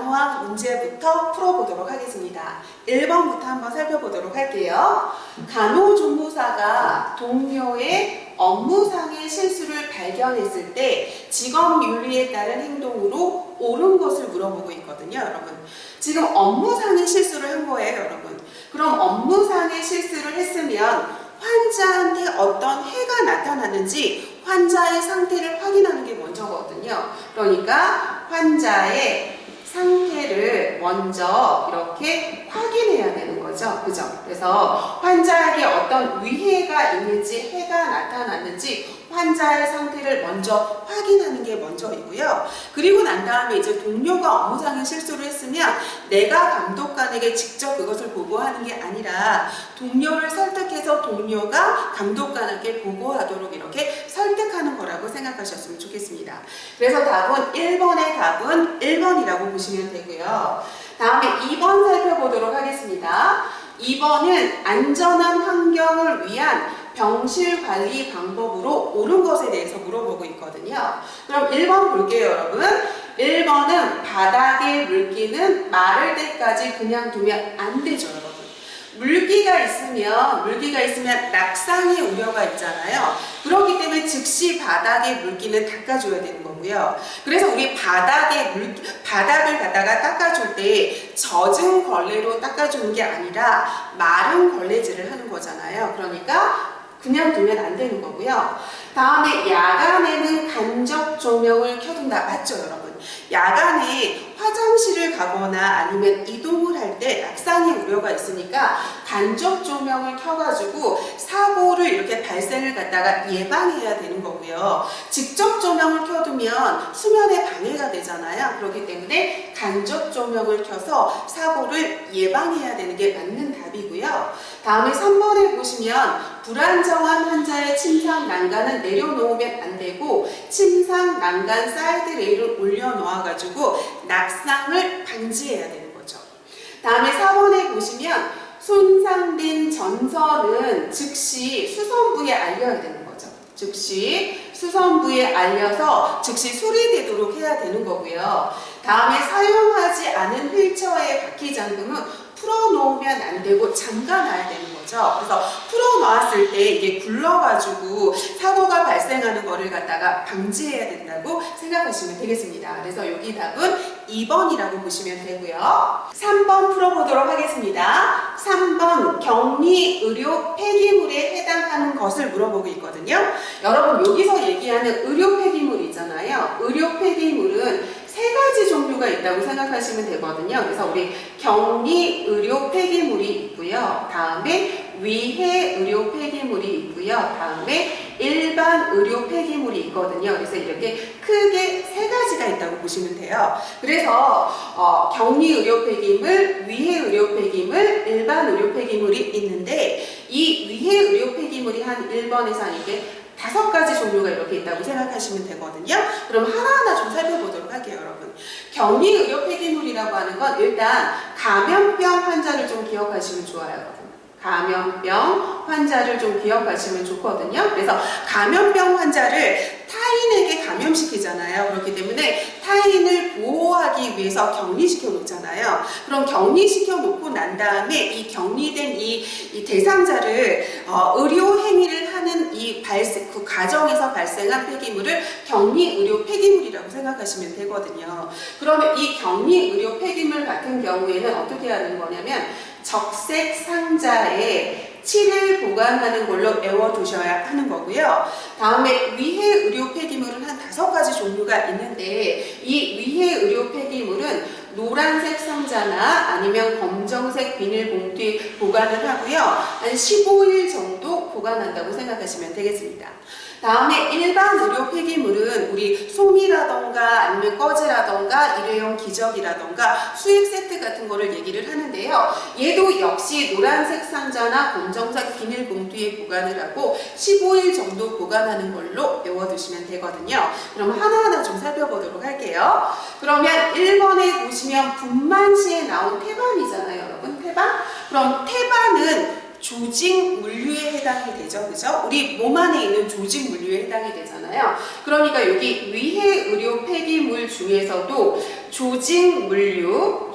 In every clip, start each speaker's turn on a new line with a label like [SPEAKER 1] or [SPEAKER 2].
[SPEAKER 1] 단호한 문제부터 풀어보도록 하겠습니다. 1번부터 한번 살펴보도록 할게요. 간호조무사가 동료의 업무상의 실수를 발견했을 때 직업윤리에 따른 행동으로 옳은 것을 물어보고 있거든요, 여러분. 지금 업무상의 실수를 한 거예요, 여러분. 그럼 업무상의 실수를 했으면 환자한테 어떤 해가 나타났는지 환자의 상태를 확인하는 게 먼저거든요. 그러니까 환자의 상태를 먼저 이렇게 확인해야 되는 거죠. 그죠? 그래서 환자에게 어떤 위해가 있는지, 해가 나타났는지 환자의 상태를 먼저 확인하는 게 먼저이고요. 그리고 난 다음에 이제 동료가 업무상의 실수를 했으면 내가 감독관에게 직접 그것을 보고하는 게 아니라 동료를 설득해서 동료가 감독관에게 보고하도록 이렇게 설득하는 거라고 생각하셨으면 좋겠습니다. 그래서 답은 1번의 답은 1번이라고 보시면 되고요. 다음에 2번 살펴보도록 하겠습니다. 2번은 안전한 환경을 위한 병실 관리 방법으로 옳은 것에 대해서 물어보고 있거든요. 그럼 1번 볼게요, 여러분. 1번은 바닥에 물기는 마를 때까지 그냥 두면 안 되죠, 여러분. 물기가 있으면 낙상의 우려가 있잖아요. 그렇기 때문에 즉시 바닥에 물기는 닦아줘야 되는 거고요. 그래서 우리 바닥을 갖다가 닦아줄 때 젖은 걸레로 닦아주는 게 아니라 마른 걸레질을 하는 거잖아요. 그러니까 그냥 두면 안 되는 거고요. 다음에 야간에는 간접 조명을 켜둔다. 맞죠, 여러분? 야간에 화장실을 가거나 아니면 이동을 할 때 낙상의 우려가 있으니까 간접 조명을 켜가지고 사고를 이렇게 발생을 갖다가 예방해야 되는 거고요. 직접 조명을 켜두면 수면에 방해가 되잖아요. 그렇기 때문에 간접 조명을 켜서 사고를 예방해야 되는 게 맞는 답이고요. 다음에 3번에 보시면 불안정한 환자의 침상 난간은 내려놓으면 안 되고 침상 난간 사이드 레일을 올려놓아가지고 낙상을 방지해야 되는 거죠. 다음에 4번에 보시면 손상된 전선은 즉시 수선부에 알려야 되는 거죠. 즉시 수선부에 알려서 즉시 수리되도록 해야 되는 거고요. 다음에 사용하지 않은 휠체어의 바퀴 잠금은 풀어놓으면 안 되고 잠가놔야 되는 거죠. 그래서 풀어놓았을 때 이게 굴러가지고 사고가 발생하는 거를 갖다가 방지해야 된다고 생각하시면 되겠습니다. 그래서 여기 답은 2번이라고 보시면 되고요. 3번 풀어보도록 하겠습니다. 3번 격리 의료 폐기물에 해당하는 것을 물어보고 있거든요. 여러분 여기서 얘기하는 의료 폐기물 있잖아요. 의료 폐기물은 3가지 종류가 있다고 생각하시면 되거든요. 그래서 우리 격리 의료 폐기물이 있고요. 다음에 위해 의료 폐기물이 있고요. 다음에 일반 의료 폐기물이 있거든요. 그래서 이렇게 크게 3가지가 있다고 보시면 돼요. 그래서 격리 의료 폐기물, 위해 의료 폐기물, 일반 의료 폐기물이 있는데 이 위해 의료 폐기물이 한 1번에서 한 이게 5가지 종류가 이렇게 있다고 생각하시면 되거든요. 그럼 하나하나 좀 살펴보도록 할게요, 여러분. 격리 의료 폐기물이라고 하는 건 일단 감염병 환자를 좀 기억하시면 좋아요, 여러분. 감염병 환자를 좀 기억하시면 좋거든요. 그래서 감염병 환자를 타인에게 감염시키잖아요. 그렇기 때문에 타인을 보호하기 위해서 격리시켜 놓잖아요. 그럼 격리시켜 놓고 난 다음에 이 격리된 이 대상자를 의료 행위를 하는 그 과정에서 발생한 폐기물을 격리 의료 폐기물이라고 생각하시면 되거든요. 그러면 이 격리 의료 폐기물 같은 경우에는 어떻게 하는 거냐면 적색 상자에 7일 보관하는 걸로 외워두셔야 하는 거고요. 다음에 위해 의료 폐기물은 한 5가지 종류가 있는데 이 위해 의료 폐기물은 노란색 상자나 아니면 검정색 비닐봉투에 보관을 하고요. 한 15일 정도 보관한다고 생각하시면 되겠습니다. 다음에 일반 의료 폐기물은 우리 솜이라던가 아니면 꺼지라던가 일회용 기저귀라던가 수액 세트 같은 거를 얘기를 하는데요. 얘도 역시 노란색 상자나 검정색 비닐봉투에 보관을 하고 15일 정도 보관하는 걸로 외워두시면 되거든요. 그럼 하나하나 좀 살펴보도록 할게요. 그러면 1번에 보시면 분만 시에 나온 태반이잖아요, 여러분. 태반? 그럼 태반은 조직 물류에 해당이 되죠. 그죠? 우리 몸 안에 있는 조직 물류에 해당이 되잖아요. 그러니까 여기 위해 의료 폐기물 중에서도 조직물류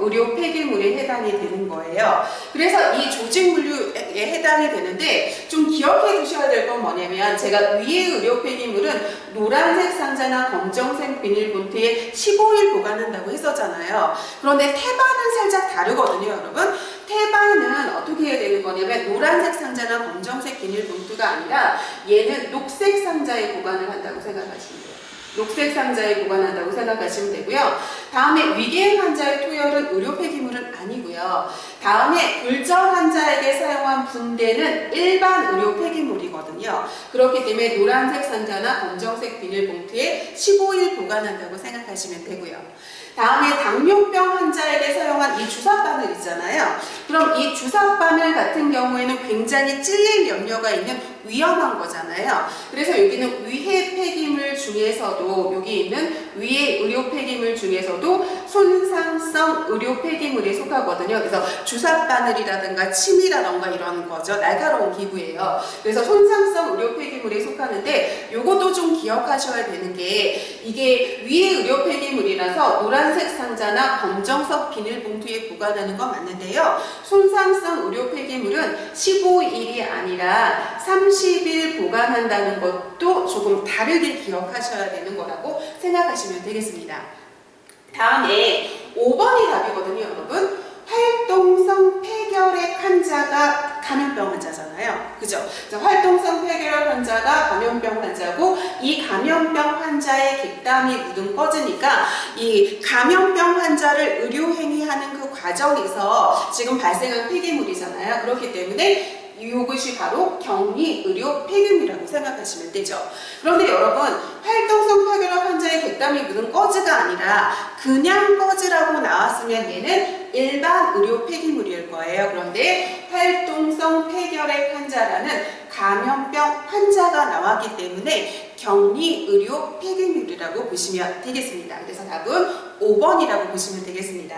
[SPEAKER 1] 의료 폐기물에 해당이 되는 거예요. 그래서 이 조직물류에 해당이 되는데 좀 기억해 두셔야 될 건 뭐냐면 제가 위의 의료 폐기물은 노란색 상자나 검정색 비닐봉투에 15일 보관한다고 했었잖아요. 그런데 태반은 살짝 다르거든요, 여러분. 태반은 어떻게 해야 되는 거냐면 노란색 상자나 검정색 비닐봉투가 아니라 얘는 녹색 상자에 보관을 한다고 생각하시면 돼요. 녹색 상자에 보관한다고 생각하시면 되고요. 다음에 위궤양 환자의 토열은 의료 폐기물은 아니고요. 다음에 굴절 환자에게 사용한 붕대는 일반 의료 폐기물이거든요. 그렇기 때문에 노란색 상자나 검정색 비닐봉투에 15일 보관한다고 생각하시면 되고요. 다음에 당뇨병 환자에게 사용한 이 주사바늘 있잖아요. 그럼 이 주사바늘 같은 경우에는 굉장히 찔릴 염려가 있는 위험한 거잖아요. 그래서 여기는 위해 폐기물 중에서도 여기 있는 위해 의료 폐기물 중에서도 손상성 의료 폐기물에 속하거든요. 그래서 주사바늘이라든가 침이라든가 이런 거죠. 날카로운 기구예요. 그래서 손상성 의료 폐기물에 속하는데 요것도 좀 기억하셔야 되는 게 이게 위해 의료 폐기물이라서 노란색 상자나 검정색 비닐봉투에 보관하는 건 맞는데요. 손상성 의료 폐기물은 15일이 아니라 30일 보관한다는 것도 조금 다르게 기억하셔야 되는 거라고 생각하시면 되겠습니다. 다음에 5번이 답이거든요, 여러분. 활동성 폐결핵 환자가 감염병 환자잖아요. 그죠? 활동성 폐결핵 환자가 감염병 환자고 이 감염병 환자의 객담이 묻은 꺼지니까 이 감염병 환자를 의료행위하는 그 과정에서 지금 발생한 폐기물이잖아요. 그렇기 때문에 이것이 바로 격리 의료 폐기물이라고 생각하시면 되죠. 그런데 여러분, 활동성 폐결핵 환자의 객담이 묻은 꺼즈가 아니라 그냥 꺼즈라고 나왔으면 얘는 일반 의료 폐기물일 거예요. 그런데 활동성 폐결핵 환자라는 감염병 환자가 나왔기 때문에 격리 의료 폐기물이라고 보시면 되겠습니다. 그래서 답은 5번이라고 보시면 되겠습니다.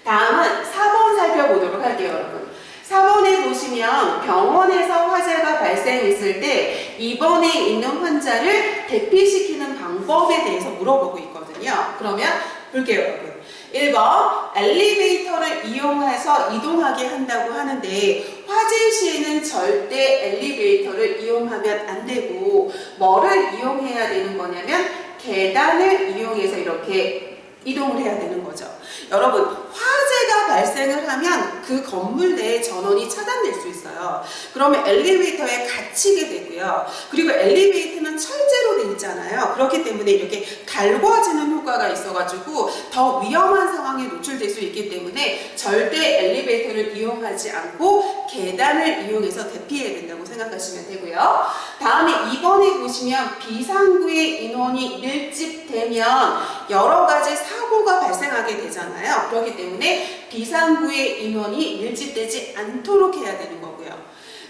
[SPEAKER 1] 다음은 4번 살펴보도록 할게요, 여러분. 4번에 보시면 병원에서 화재가 발생했을 때 입원해 있는 환자를 대피시키는 방법에 대해서 물어보고 있거든요. 그러면 볼게요, 여러분. 1번 엘리베이터를 이용해서 이동하게 한다고 하는데 화재 시에는 절대 엘리베이터를 이용하면 안 되고 뭐를 이용해야 되는 거냐면 계단을 이용해서 이렇게 이동을 해야 되는 거죠. 여러분, 화재가 발생을 하면 그 건물 내의 전원이 차단될 수 있어요. 그러면 엘리베이터에 갇히게 되고요. 그리고 엘리베이터는 철제로 되어 있잖아요. 그렇기 때문에 이렇게 갈궈지는 효과가 있어가지고 더 위험한 상황에 노출될 수 있기 때문에 절대 엘리베이터를 이용하지 않고 계단을 이용해서 대피해야 된다고 생각하시면 되고요. 다음에 2번에 보시면 비상구의 인원이 밀집되면 여러 가지 사고가 발생하게 되잖아요. 그렇기 때문에 비상구의 인원이 밀집되지 않도록 해야 되는 거고요.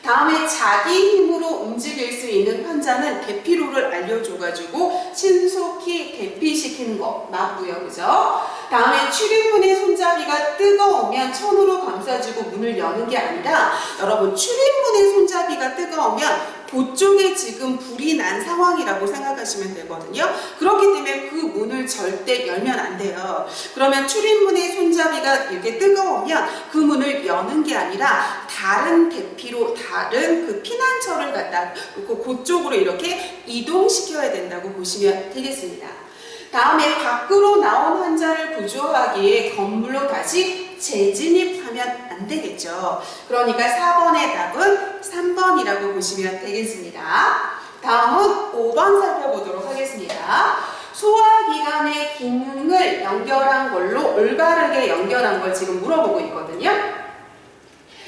[SPEAKER 1] 다음에 자기 힘으로 움직일 수 있는 환자는 대피로를 알려줘가지고 신속히 대피시키는 거 맞고요. 그죠? 다음에 출입문의 손잡이가 뜨거우면 천으로 감싸주고 문을 여는 게 아니라 여러분, 출입문의 손잡이가 뜨거우면 그쪽에 지금 불이 난 상황이라고 생각하시면 되거든요. 그렇기 때문에 그 문을 절대 열면 안 돼요. 그러면 출입문의 손잡이가 이렇게 뜨거우면 그 문을 여는 게 아니라 다른 대피로 다른 그 피난처를 갖다 놓고 그쪽으로 이렇게 이동시켜야 된다고 보시면 되겠습니다. 다음에 밖으로 나온 환자를 구조하기에 건물로 다시 재진입하면 안 되겠죠. 그러니까 4번의 답은 3번이라고 보시면 되겠습니다. 다음은 5번 살펴보도록 하겠습니다. 소화기관의 기능을 연결한 걸로 올바르게 연결한 걸 지금 물어보고 있거든요.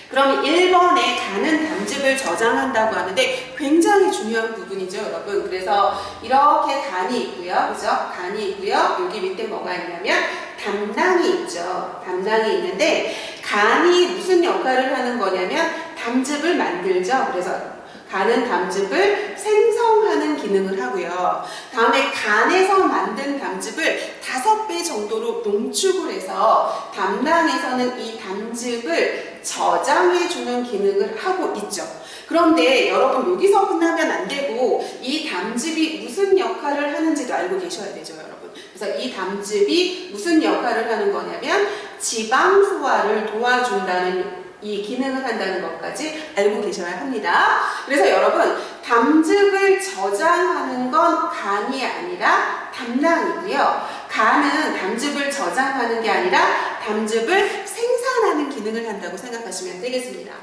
[SPEAKER 1] 그럼 1번에 가는 담즙을 저장한다고 하는데 굉장히 중요한 부분이죠, 여러분. 그래서 이렇게 간이 있고요. 그죠? 간이 있고요. 여기 밑에 뭐가 있냐면 담낭이 있죠. 담낭이 있는데 간이 무슨 역할을 하는 거냐면 담즙을 만들죠. 그래서 간은 담즙을 생성하는 기능을 하고요. 다음에 간에서 만든 담즙을 5배 정도로 농축을 해서 담낭에서는 이 담즙을 저장해주는 기능을 하고 있죠. 그런데 여러분 여기서 끝나면 안 되고 이 담즙이 무슨 역할을 하는지도 알고 계셔야 되죠, 여러분. 그래서 이 담즙이 무슨 역할을 하는 거냐면 지방 소화를 도와준다는 이 기능을 한다는 것까지 알고 계셔야 합니다. 그래서 여러분 담즙을 저장하는 건 간이 아니라 담낭이고요. 간은 담즙을 저장하는 게 아니라 담즙을 생산하는 기능을 한다고 생각하시면 되겠습니다.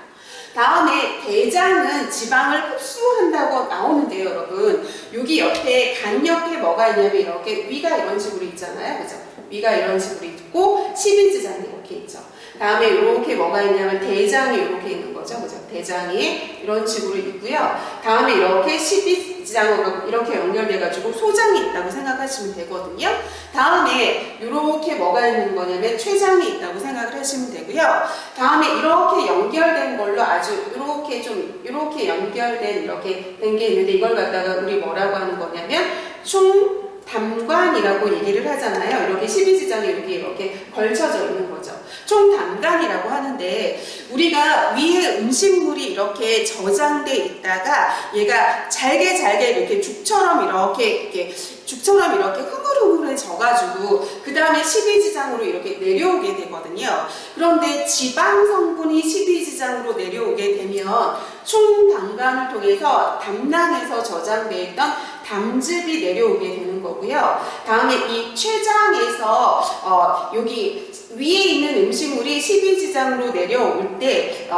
[SPEAKER 1] 다음에 대장은 지방을 흡수한다고 나오는데요, 여러분. 여기 옆에 간 옆에 뭐가 있냐면 이렇게 위가 이런 식으로 있잖아요, 그죠? 위가 이런 식으로 있고 11지장이 이렇게 있죠. 다음에 이렇게 뭐가 있냐면 대장이 이렇게 있는 거죠, 그죠? 대장이 이런 식으로 있고요. 다음에 이렇게 12지장하고 이렇게 연결돼가지고 소장이 있다고 생각하시면 되거든요. 다음에 이렇게 뭐가 있는 거냐면 췌장이 있다고 생각을 하시면 되고요. 다음에 이렇게 연결된 걸로 아주 이렇게 좀 이렇게 연결된 이렇게 된 게 있는데 이걸 갖다가 우리 뭐라고 하는 거냐면 총담관이라고 얘기를 하잖아요. 이렇게 12지장이 이렇게 걸쳐져 있는 거죠. 총담관이라고 하는데 우리가 위에 음식물이 이렇게 저장돼 있다가 얘가 잘게 이렇게 죽처럼 이렇게 흐물흐물해져가지고 그 다음에 12지장으로 이렇게 내려오게 되거든요. 그런데 지방 성분이 12지장으로 내려오게 되면 총담관을 통해서 담낭에서 저장돼 있던 담즙이 내려오게 되는 거고요. 다음에 이 췌장에서 여기 위에 있는 음식물이 12지장으로 내려올 때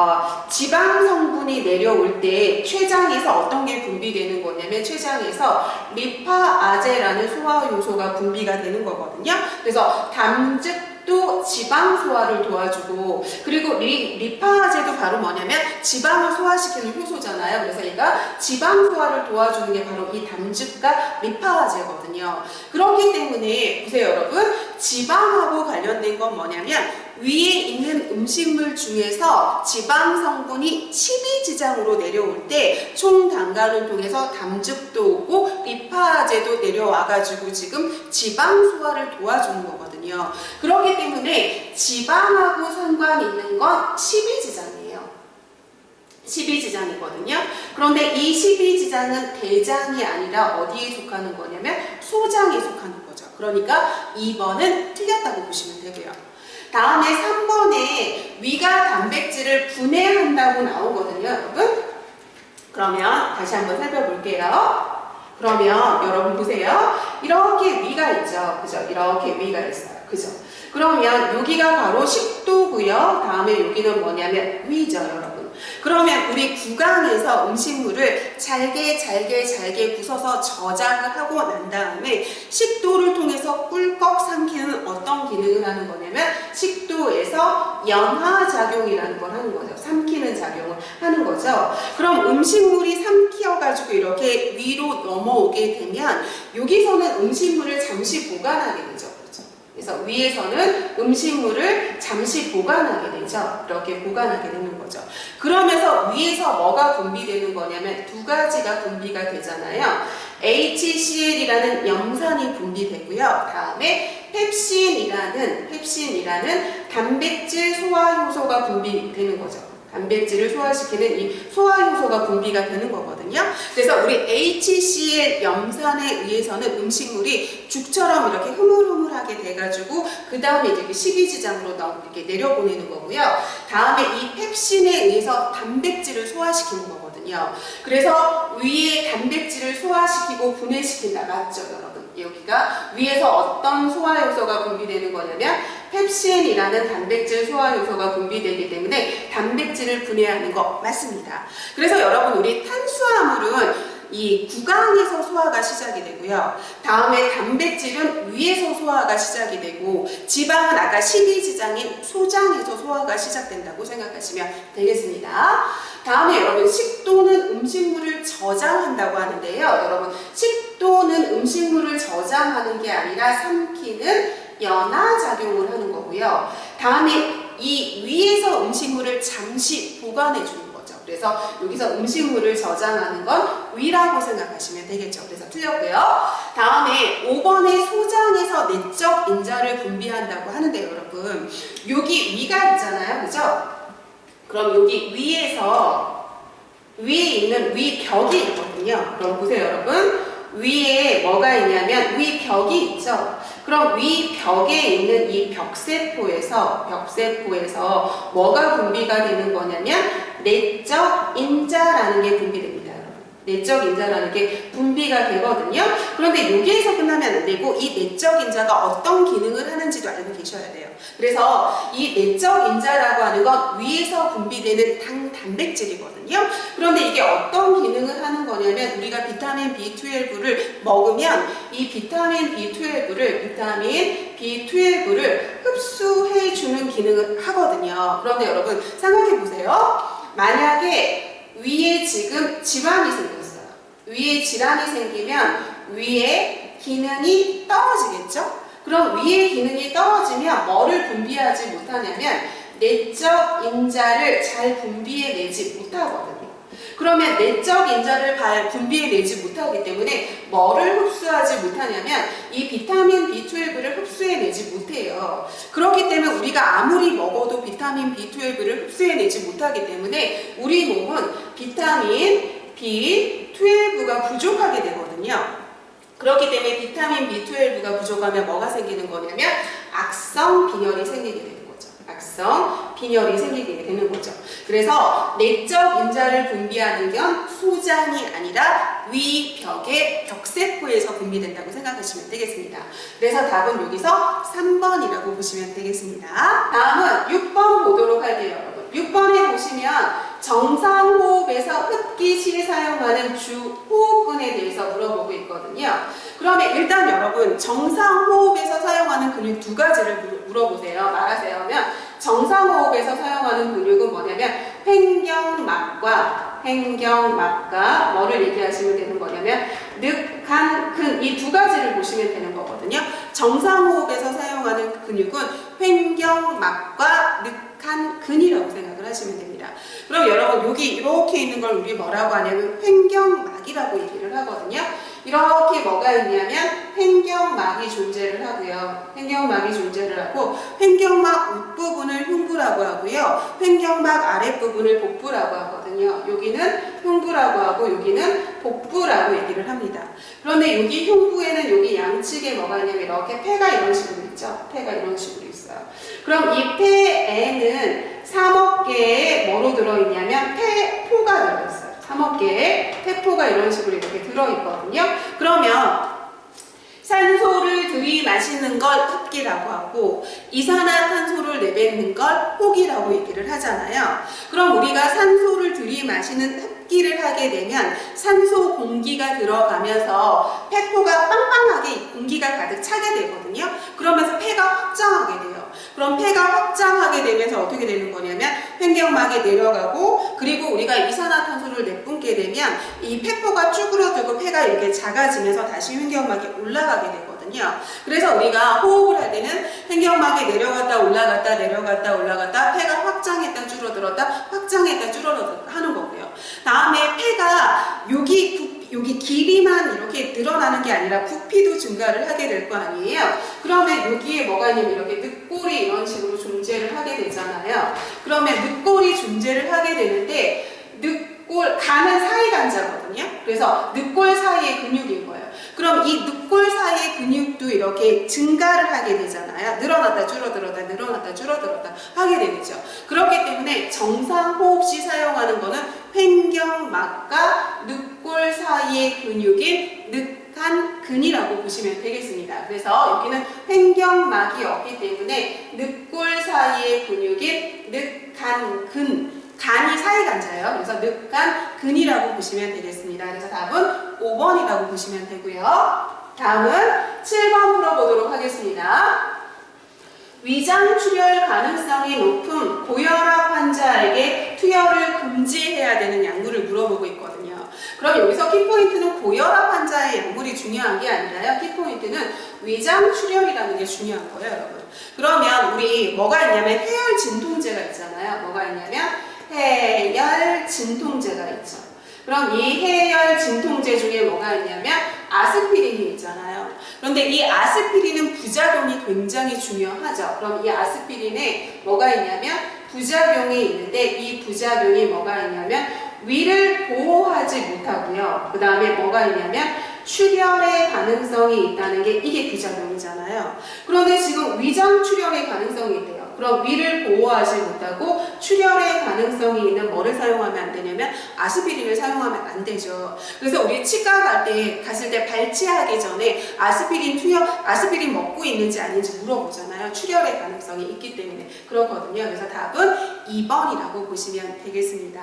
[SPEAKER 1] 지방 성분이 내려올 때 췌장에서 어떤 게 분비되는 거냐면 췌장에서 리파아제라는 소화 요소가 분비가 되는 거거든요. 그래서 담즙도 지방 소화를 도와주고 그리고 리파아제도 바로 뭐냐면 지방을 소화시키는 효소잖아요. 그래서 얘가 지방 소화를 도와주는 게 바로 이 담즙과 리파아제거든요. 그렇기 때문에 보세요, 여러분. 지방하고 관련된 건 뭐냐면 위에 있는 음식물 중에서 지방 성분이 12지장으로 내려올 때 총담관을 통해서 담즙도 오고 리파아제도 내려와가지고 지금 지방 소화를 도와주는 거거든요. 그렇기 때문에 지방하고 상관 있는 건 12지장이에요. 12지장이거든요. 그런데 이 12지장은 대장이 아니라 어디에 속하는 거냐면 소장에 속하는 거죠. 그러니까 2번은 틀렸다고 보시면 되고요. 다음에 3번에 위가 단백질을 분해한다고 나오거든요, 여러분. 그러면 다시 한번 살펴볼게요. 그러면 여러분 보세요. 이렇게 위가 있죠. 그죠? 이렇게 위가 있어요. 그죠? 그러면 여기가 바로 식도고요. 다음에 여기는 뭐냐면 위죠, 여러분. 그러면 우리 구강에서 음식물을 잘게 부숴서 저장을 하고 난 다음에 식도를 통해서 꿀꺽 삼키는 어떤 기능을 하는 거냐면 식도에서 연화작용이라는 걸 하는 거죠. 삼키는 작용을 하는 거죠. 그럼 음식물이 삼키어가지고 이렇게 위로 넘어오게 되면 여기서는 음식물을 잠시 보관하게 되죠. 그래서 위에서는 음식물을 잠시 보관하게 되죠. 이렇게 보관하게 되는 거죠. 그러면서 위에서 뭐가 분비되는 거냐면 두 가지가 분비가 되잖아요. HCl이라는 염산이 분비되고요. 다음에 펩신이라는 단백질 소화 효소가 분비되는 거죠. 단백질을 소화시키는 이 소화효소가 분비가 되는 거거든요. 그래서 우리 HCl 염산에 의해서는 음식물이 죽처럼 이렇게 흐물흐물하게 돼가지고 그 다음에 이제 12지장으로 이렇게 내려보내는 거고요. 다음에 이 펩신에 의해서 단백질을 소화시키는 거거든요. 그래서 위에 단백질을 소화시키고 분해시킨다. 맞죠, 여러분? 여기가 위에서 어떤 소화효소가 분비되는 거냐면 펩신이라는 단백질 소화효소가 분비되기 때문에 단백질을 분해하는 거 맞습니다. 그래서 여러분 우리 탄수화물은 이 구강에서 소화가 시작이 되고요. 다음에 단백질은 위에서 소화가 시작이 되고 지방은 아까 12지장인 소장에서 소화가 시작된다고 생각하시면 되겠습니다. 다음에 여러분 식도는 음식물을 저장한다고 하는데요. 여러분 식도는 음식물을 저장하는 게 아니라 삼키는 연화작용을 하는 거고요. 다음에 이 위에서 음식물을 잠시 보관해 주는 거죠. 그래서 여기서 음식물을 저장하는 건 위라고 생각하시면 되겠죠. 그래서 틀렸고요. 다음에 5번에 소장에서 내적 인자를 분비한다고 하는데요, 여러분. 여기 위가 있잖아요. 그죠? 그럼 여기 위에 있는 위벽이 있거든요. 그럼 보세요, 여러분. 위에 뭐가 있냐면 위벽이 있죠. 그럼 위벽에 있는 이 벽세포에서 뭐가 분비가 되는 거냐면 내적 인자라는 게 분비됩니다. 내적 인자라는 게 분비가 되거든요. 그런데 여기에서 끝나면 안 되고 이 내적 인자가 어떤 기능을 하는지도 알고 계셔야 돼요. 그래서 이 내적 인자라고 하는 건 위에서 분비되는 단백질이거든요. 그런데 이게 어떤 기능을 하는 거냐면 우리가 비타민 B12를 먹으면 이 비타민 B12를 흡수해주는 기능을 하거든요. 그런데 여러분 생각해 보세요. 만약에 위에 지금 질환이 생겼어요. 위에 질환이 생기면 위에 기능이 떨어지겠죠? 그럼 위에 기능이 떨어지면 뭐를 분비하지 못하냐면 내적 인자를 잘 분비해내지 못하거든요. 그러면 내적 인자를 분비해내지 못하기 때문에 뭐를 흡수하지 못하냐면 이 비타민 B12를 흡수해내지 못해요. 그렇기 때문에 우리가 아무리 먹어도 비타민 B12를 흡수해내지 못하기 때문에 우리 몸은 비타민 B12가 부족하게 되거든요. 그렇기 때문에 비타민 B12가 부족하면 뭐가 생기는 거냐면 악성 빈혈이 생기게 되는 거죠. 악성 빈혈이 생기게 되는 거죠. 그래서 내적 인자를 분비하는 건 소장이 아니라 위벽의 벽세포에서 분비된다고 생각하시면 되겠습니다. 그래서 답은 여기서 3번이라고 보시면 되겠습니다. 다음은 6번 보도록 할게요, 여러분. 6번에 보시면 정상호흡에서 흡기 시 사용하는 주 호흡근에 대해서 물어보고 있거든요. 그러면 일단 여러분 정상호흡에서 사용하는 근육 두 가지를 물어보세요. 말하세요. 하면 정상호흡에서 사용하는 근육은 뭐냐면 횡경막과 뭐를 얘기하시면 되는 거냐면 늑, 간, 근 이 두 가지를 보시면 되는 거거든요. 정상호흡에서 사용하는 근육은 횡경막과 늑한 근이라고 생각을 하시면 됩니다. 그럼 여러분 여기 이렇게 있는 걸 우리 뭐라고 하냐면 횡경막이라고 얘기를 하거든요. 이렇게 뭐가 있냐면 횡경막이 존재를 하고요. 횡경막이 존재를 하고 횡경막 윗부분을 흉부라고 하고요. 횡경막 아랫부분을 복부라고 하거든요. 여기는 흉부라고 하고 여기는 복부라고 얘기를 합니다. 그런데 여기 흉부에는 여기 양측에 뭐가 있냐면 이렇게 폐가 이런 식으로 있죠. 폐가 이런 식으로 있어요. 그럼 이 폐에는 3억 개의 뭐로 들어있냐면 폐포가 들어있어요. 3억 개의 폐포가 이런 식으로 이렇게 들어있거든요. 그러면 산소를 들이마시는 걸 흡기라고 하고 이산화탄소를 내뱉는 걸 호기라고 얘기를 하잖아요. 그럼 우리가 산소를 들이마시는 흡기를 하게 되면 산소 공기가 들어가면서 폐포가 빵빵하게 공기가 가득 차게 되거든요. 그러면서 폐가 확장하게 돼요. 그럼 폐가 확장하게 되면서 어떻게 되는 거냐면 횡경막에 내려가고 그리고 우리가 이산화탄소를 내뿜게 되면 이 폐포가 쭈그러들고 폐가 이렇게 작아지면서 다시 횡경막에 올라가게 되거든요. 그래서 우리가 호흡을 할 때는 횡경막에 내려갔다 올라갔다 내려갔다 올라갔다 폐가 확장했다 줄어들었다 확장했다 줄어들었다 하는 거고요. 다음에 폐가 여기 길이만 이렇게 늘어나는 게 아니라 부피도 증가를 하게 될 거 아니에요. 그러면 여기에 뭐가 있냐면 이렇게 늑골이 이런 식으로 존재를 하게 되잖아요. 그러면 늑골이 존재를 하게 되는데 간은 사이간자거든요. 그래서 늑골 사이의 근육인 거예요. 그럼 이 늑골 사이의 근육도 이렇게 증가를 하게 되잖아요. 늘어났다 줄어들었다 늘어났다 줄어들었다 하게 되겠죠. 그렇기 때문에 정상 호흡 시 사용하는 거는 횡경막과 늑골 사이의 근육인 늑한 근이라고 보시면 되겠습니다. 그래서 여기는 횡경막이 없기 때문에 늑골 사이의 근육인 늑한 근 간이 사이간자예요. 그래서 늑간 근이라고 보시면 되겠습니다. 그래서 답은 5번이라고 보시면 되고요. 다음은 7번 풀어보도록 하겠습니다. 위장 출혈 가능성이 높은 고혈압 환자에게 투여를 금지해야 되는 약물을 물어보고 있거든요. 그럼 여기서 키포인트는 고혈압 환자의 약물이 중요한 게 아니라요. 키포인트는 위장 출혈이라는 게 중요한 거예요, 여러분. 그러면 우리 뭐가 있냐면 해열 진통제가 있잖아요. 뭐가 있냐면 해열 진통제가 있죠. 그럼 이 해열 진통제 중에 뭐가 있냐면 아스피린이 있잖아요. 그런데 이 아스피린은 부작용이 굉장히 중요하죠. 그럼 이 아스피린에 뭐가 있냐면 부작용이 있는데 이 부작용이 뭐가 있냐면 위를 보호하지 못하고요. 그 다음에 뭐가 있냐면 출혈의 가능성이 있다는 게 이게 부작용이잖아요. 그런데 지금 위장 출혈의 가능성이 있대요. 그럼 위를 보호하지 못하고 출혈의 가능성이 있는 뭐를 사용하면 안 되냐면 아스피린을 사용하면 안 되죠. 그래서 우리 치과 갔을 때 발치하기 전에 아스피린 먹고 있는지 아닌지 물어보잖아요. 출혈의 가능성이 있기 때문에 그렇거든요. 그래서 답은 2번이라고 보시면 되겠습니다.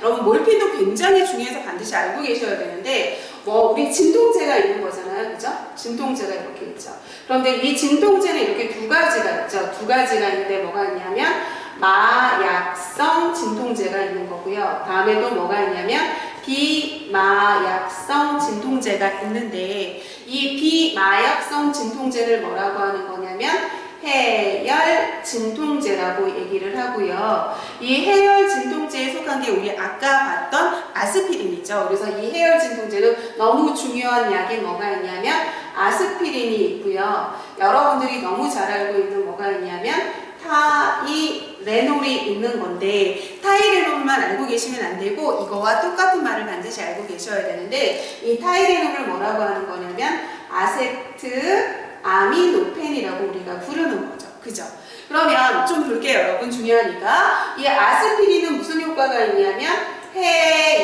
[SPEAKER 1] 여러분 몰핀도 굉장히 중요해서 반드시 알고 계셔야 되는데 우리 진통제가 있는 거잖아요. 그죠? 진통제가 이렇게 있죠. 그런데 이 진통제는 이렇게 두 가지가 있죠. 두 가지가 있는데 뭐가 있냐면 마약성 진통제가 있는 거고요. 다음에 또 뭐가 있냐면 비마약성 진통제가 있는데 이 비마약성 진통제를 뭐라고 하는 거냐면 해열 진통제라고 얘기를 하고요. 이 해열 진통제에 속한 게 우리 아까 봤던 아스피린이죠. 그래서 이 해열 진통제는 너무 중요한 약이 뭐가 있냐면 아스피린이 있고요. 여러분들이 너무 잘 알고 있는 뭐가 있냐면 타이레놀이 있는 건데 타이레놀만 알고 계시면 안 되고 이거와 똑같은 말을 반드시 알고 계셔야 되는데 이 타이레놀을 뭐라고 하는 거냐면 아세트 아미노펜이라고 우리가 부르는 거죠. 그죠? 그러면 좀 볼게요. 여러분 중요하니까 이 아스피린은 무슨 효과가 있냐면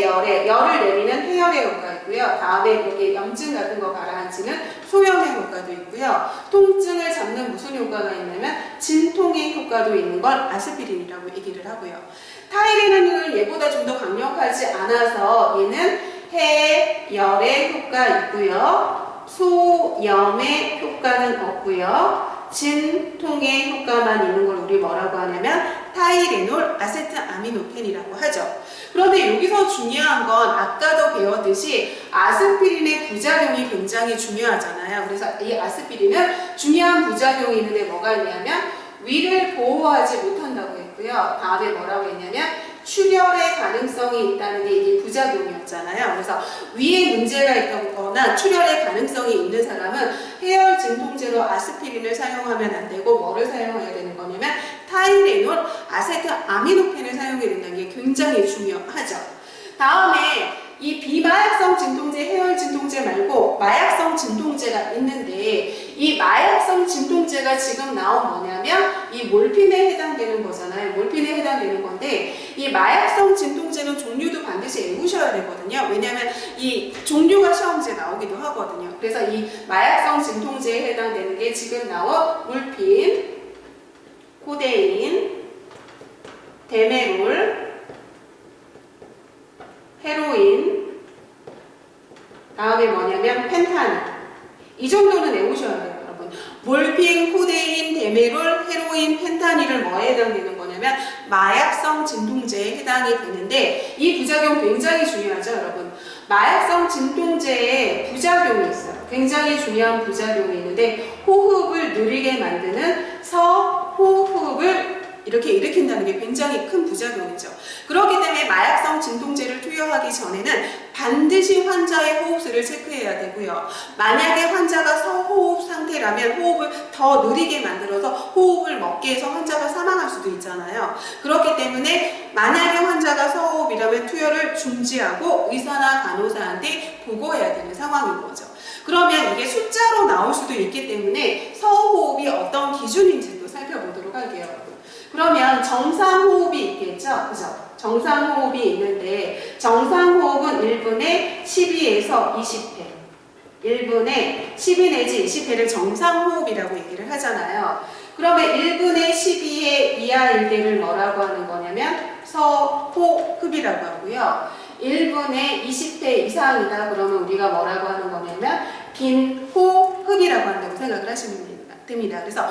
[SPEAKER 1] 열을 내리는 해열의 효과 있고요. 다음에 여기 염증 같은 거 가라앉히는 소염의 효과도 있고요. 통증을 잡는 무슨 효과가 있냐면 진통의 효과도 있는 걸 아스피린이라고 얘기를 하고요. 타이레놀은 얘보다 좀 더 강력하지 않아서 얘는 해열의 효과 있고요. 소염의 효과는 없고요. 진통의 효과만 있는 걸 우리 뭐라고 하냐면 타이레놀 아세트아미노펜이라고 하죠. 그런데 여기서 중요한 건 아까도 배웠듯이 아스피린의 부작용이 굉장히 중요하잖아요. 그래서 이 아스피린은 중요한 부작용이 있는데 뭐가 있냐면 위를 보호하지 못한다고 했고요. 다음에 뭐라고 했냐면 출혈의 가능성이 있다는 게 이게 부작용이었잖아요. 그래서 위에 문제가 있거나 출혈의 가능성이 있는 사람은 해열 진통제로 아스피린을 사용하면 안 되고 뭐를 사용해야 되는 거냐면 타이레놀 아세트아미노펜을 사용해야 된다는 게 굉장히 중요하죠. 다음에 이 비마약성 진통제, 해열 진통제 말고 마약성 진통제가 있는데 이 마약성 진통제가 지금 나온 뭐냐면 이 몰핀에 해당되는 거잖아요. 몰핀에 해당되는 건데 이 마약성 진통제는 종류도 반드시 외우셔야 되거든요. 왜냐하면 이 종류가 시험지에 나오기도 하거든요. 그래서 이 마약성 진통제에 해당되는 게 지금 나온 몰핀, 코데인, 데메롤, 헤로인, 다음에 뭐냐면 펜타닐. 이 정도는 외우셔야 돼요, 여러분. 몰핀, 코데인, 데메롤, 헤로인, 펜타닐을 뭐에 해당되는 거냐면 마약성 진통제에 해당이 되는데 이 부작용 굉장히 중요하죠, 여러분. 마약성 진통제에 부작용이 있어요. 굉장히 중요한 부작용이 있는데 호흡을 느리게 만드는 서호흡을 이렇게 일으킨다는 게 굉장히 큰 부작용이죠. 그렇기 때문에 마약성 진통제를 투여하기 전에는 반드시 환자의 호흡수를 체크해야 되고요. 만약에 환자가 서호흡 상태라면 호흡을 더 느리게 만들어서 호흡을 먹게 해서 환자가 사망할 수도 있잖아요. 그렇기 때문에 만약에 환자가 서호흡이라면 투여를 중지하고 의사나 간호사한테 보고해야 되는 상황인 거죠. 그러면 이게 숫자로 나올 수도 있기 때문에 서호흡이 어떤 기준인지도 살펴보도록 할게요. 그러면 정상호흡이 있겠죠? 그죠? 정상호흡이 있는데 정상호흡은 1분에 12에서 20회 1분에 12 내지 20회를 정상호흡이라고 얘기를 하잖아요. 그러면 1분에 12회 이하일 때를 뭐라고 하는 거냐면 서호흡이라고 하고요. 1분에 20회 이상이다 그러면 우리가 뭐라고 하는 거냐면 빈호흡이라고 한다고 생각을 하시면 됩니다. 그래서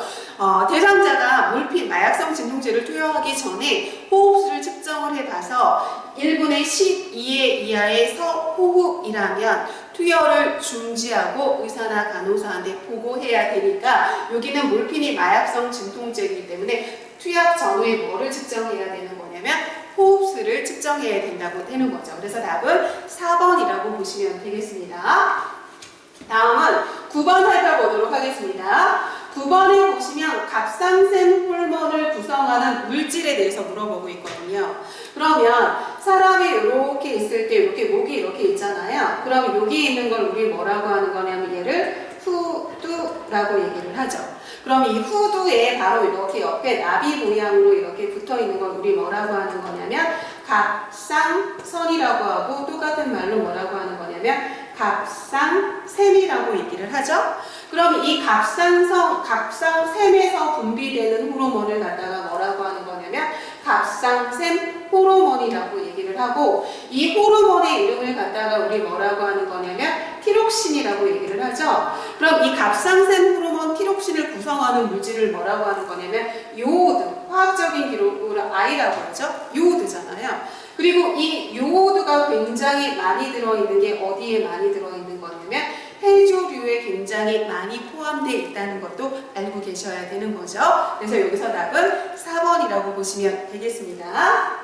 [SPEAKER 1] 대상자가 몰핀, 마약성 진통제를 투여하기 전에 호흡수를 측정을 해봐서 1분의 12회 이하의 서호흡이라면 투여를 중지하고 의사나 간호사한테 보고해야 되니까 여기는 몰핀이 마약성 진통제이기 때문에 투약 전후에 뭐를 측정해야 되는 거냐면 호흡수를 측정해야 된다고 되는 거죠. 그래서 답은 4번이라고 보시면 되겠습니다. 다음은 9번 살펴보도록 하겠습니다. 9 9번에 보시면 갑상샘 호르몬을 구성하는 물질에 대해서 물어보고 있거든요. 그러면 사람이 이렇게 있을 때 이렇게 목이 이렇게 있잖아요. 그럼 여기 있는 걸 우리 뭐라고 하는 거냐면 얘를 후두라고 얘기를 하죠. 그럼 이 후두에 바로 이렇게 옆에 나비 모양으로 이렇게 붙어 있는 걸 우리 뭐라고 하는 거냐면 갑상선이라고 하고, 똑같은 말로 뭐라고 하는 거냐면 갑상샘이라고 얘기를 하죠. 그럼 이 갑상샘에서 분비되는 호르몬을 갖다가 뭐라고 하는 거냐면 갑상샘 호르몬이라고 얘기를 하고, 이 호르몬의 이름을 갖다가 우리 뭐라고 하는 거냐면 티록신이라고 얘기를 하죠. 그럼 이 갑상샘 호르몬 티록신을 구성하는 물질을 뭐라고 하는 거냐면 요오드, 화학적인 기록으로 I라고 하죠. 요오드잖아요. 그리고 이 요오드가 굉장히 많이 들어있는 게 어디에 많이 들어있는 거냐면 해조류에 굉장히 많이 포함되어 있다는 것도 알고 계셔야 되는 거죠. 그래서 여기서 답은 4번이라고 보시면 되겠습니다.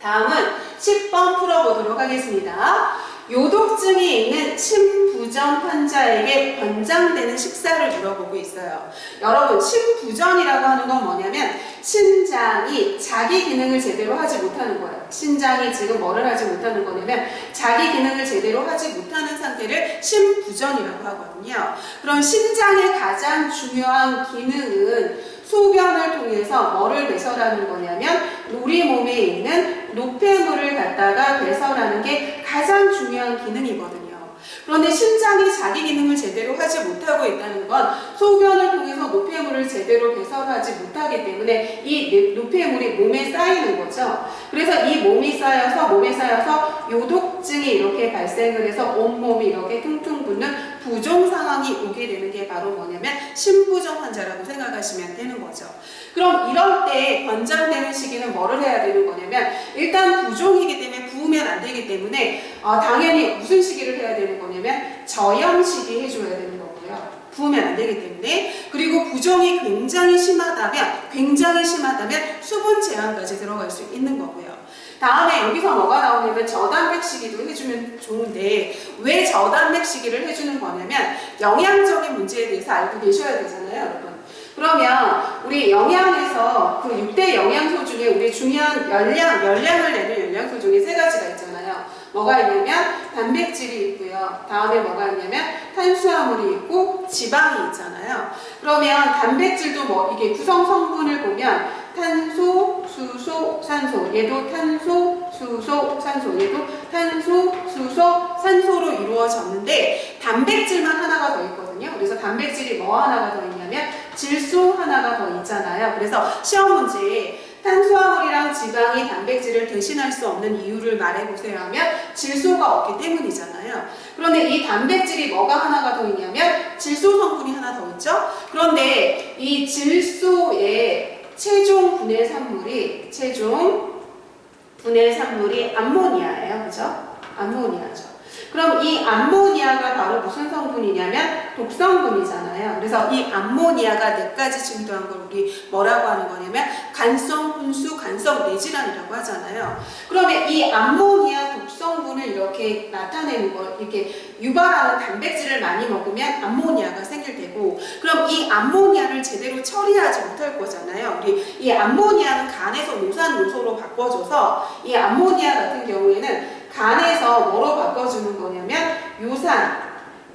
[SPEAKER 1] 다음은 10번 풀어보도록 하겠습니다. 요독증이 있는 심부전 환자에게 권장되는 식사를 물어보고 있어요. 여러분, 심부전이라고 하는 건 뭐냐면 신장이 자기 기능을 제대로 하지 못하는 거예요. 신장이 지금 뭐를 하지 못하는 거냐면 자기 기능을 제대로 하지 못하는 상태를 심부전이라고 하거든요. 그럼 신장의 가장 중요한 기능은 소변을 통해서 뭐를 배설하는 거냐면 우리 몸에 있는 노폐물을 갖다가 배설하는 게 가장 중요한 기능이거든요. 그런데 신장이 자기 기능을 제대로 하지 못하고 있다는 건 소변을 통해서 노폐물을 제대로 배설하지 못하기 때문에 이 노폐물이 몸에 쌓이는 거죠. 그래서 이 몸에 쌓여서 요독증이 이렇게 발생을 해서 온몸이 이렇게 퉁퉁 붓는 부종 상황이 오게 되는 게 바로 뭐냐면 심부전 환자라고 생각하시면 되는 거죠. 그럼 이럴 때 권장되는 시기는 뭐를 해야 되는 거냐면 일단 부종이기 때문에 부으면 안 되기 때문에 당연히 무슨 시기를 해야 되는 거냐면 저염시기 해줘야 되는 거고요. 부으면 안 되기 때문에. 그리고 부종이 굉장히 심하다면 수분 제한까지 들어갈 수 있는 거고요. 다음에 여기서 뭐가 나오냐면 저단백 시기도 해주면 좋은데 왜 저단백 시기를 해주는 거냐면 영양적인 문제에 대해서 알고 계셔야 되잖아요, 여러분. 그러면 우리 영양에서 그 6대 영양소 중에 우리 중요한 열량을 내는 영양소 중에 3가지가 있잖아요. 뭐가 있냐면 단백질이 있고요. 다음에 뭐가 있냐면 탄수화물이 있고 지방이 있잖아요. 그러면 단백질도 뭐 이게 구성 성분을 보면 탄소, 수소, 산소, 얘도 탄소, 수소, 산소, 얘도 탄소, 수소, 산소로 이루어졌는데 단백질만 하나가 더 있거든요. 그래서 단백질이 뭐 하나가 더 있냐면 질소 하나가 더 있잖아요. 그래서 시험 문제에 탄수화물이랑 지방이 단백질을 대신할 수 없는 이유를 말해보세요 하면 질소가 없기 때문이잖아요. 그런데 이 단백질이 뭐가 하나가 더 있냐면 질소 성분이 하나 더 있죠. 그런데 이 질소의 최종 분해 산물이 암모니아예요. 그죠? 암모니아죠. 그럼 이 암모니아가 바로 무슨 성분이냐면 독성분이잖아요. 그래서 이 암모니아가 4가지 증도한 걸 우리 뭐라고 하는 거냐면 간성 혼수, 간성 뇌질환이라고 하잖아요. 그러면 이 암모니아 독성분을 이렇게 나타내는 걸, 이렇게 유발하는 단백질을 많이 먹으면 암모니아가 생길 테고, 그럼 이 암모니아를 제대로 처리하지 못할 거잖아요. 우리 이 암모니아는 간에서 노산 요소로 바꿔줘서 이 암모니아 같은 경우에는 간에서 뭐로 바꿔주는 거냐면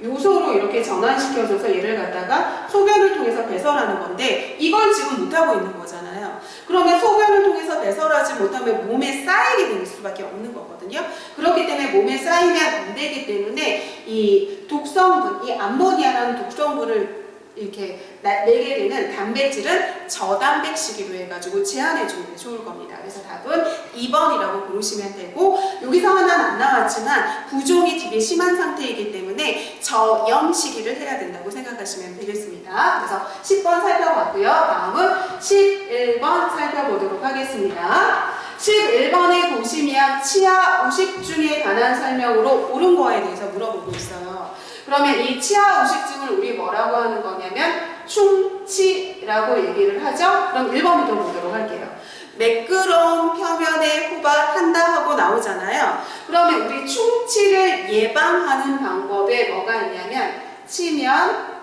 [SPEAKER 1] 요소로 이렇게 전환시켜줘서 얘를 갖다가 소변을 통해서 배설하는 건데 이걸 지금 못하고 있는 거잖아요. 그러면 소변을 통해서 배설하지 못하면 몸에 쌓이게 될 수밖에 없는 거거든요. 그렇기 때문에 몸에 쌓이면 안 되기 때문에 이 독성분, 이 암모니아라는 독성분을 이렇게 내게 되는 단백질은 저단백 시기로 해가지고 제한해 주는 게 좋을 겁니다. 그래서 답은 2번이라고 고르시면 되고, 여기서 하나는 안 나왔지만 부종이 되게 심한 상태이기 때문에 저염 시기를 해야 된다고 생각하시면 되겠습니다. 그래서 10번 살펴봤고요. 다음은 11번 살펴보도록 하겠습니다. 11번에 보시면 치아 우식증에 관한 설명으로 옳은 거에 대해서 물어보고 있어요. 그러면 이 치아 우식증을 우리 뭐라고 하는 거냐면 충치라고 얘기를 하죠. 그럼 1번부터 보도록 할게요. 매끄러운 표면에 호박한다 하고 나오잖아요. 그러면 우리 충치를 예방하는 방법에 뭐가 있냐면 치면,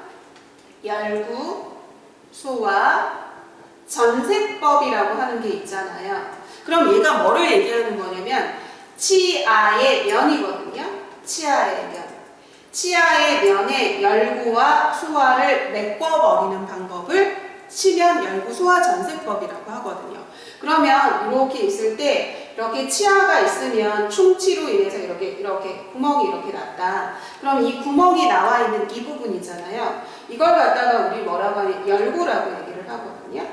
[SPEAKER 1] 열구, 소화 전세법이라고 하는 게 있잖아요. 그럼 얘가 뭐를 얘기하는 거냐면 치아의 면이거든요. 치아의 면. 치아의 면에 열구와 소화를 메꿔버리는 방법을 치면 열구 소화 전세법이라고 하거든요. 그러면 이렇게 있을 때 이렇게 치아가 있으면 충치로 인해서 이렇게 구멍이 이렇게 났다. 그럼 이 구멍이 나와 있는 이 부분 있잖아요. 이걸 갖다가 우리 뭐라고 하냐 열구라고 얘기를 하거든요.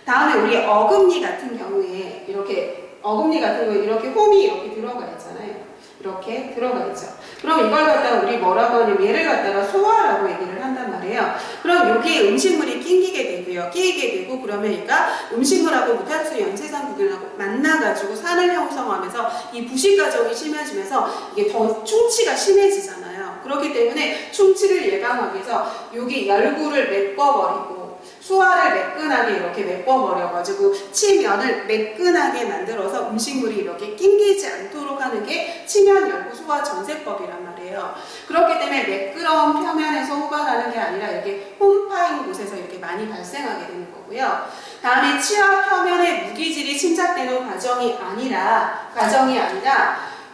[SPEAKER 1] 다음에 우리 어금니 같은 경우에 이렇게 홈이 이렇게 들어가 있잖아요. 이렇게 들어가 있죠. 그럼 이걸 갖다가 우리 뭐라고 하냐면 얘를 갖다가 소화라고 얘기를 한단 말이에요. 그럼 여기에 음식물이 끼게 되고 그러면 얘가 음식물하고 무탄수 연쇄상부균하고 만나가지고 산을 형성하면서 이 부식 과정이 심해지면서 이게 더 충치가 심해지잖아요. 그렇기 때문에 충치를 예방하기 위해서 여기 열구를 메꿔버리고 소화를 매끈하게 이렇게 메꿔버려가지고 치면을 매끈하게 만들어서 음식물이 이렇게 낑기지 않도록 하는 게 치면 열구 소화 전세법이란 말이에요. 그렇기 때문에 매끄러운 표면에서 호반하는 게 아니라 이렇게 홈파인 곳에서 이렇게 많이 발생하게 되는 거고요. 다음에 치아 표면에 무기질이 침착되는 과정이 아니라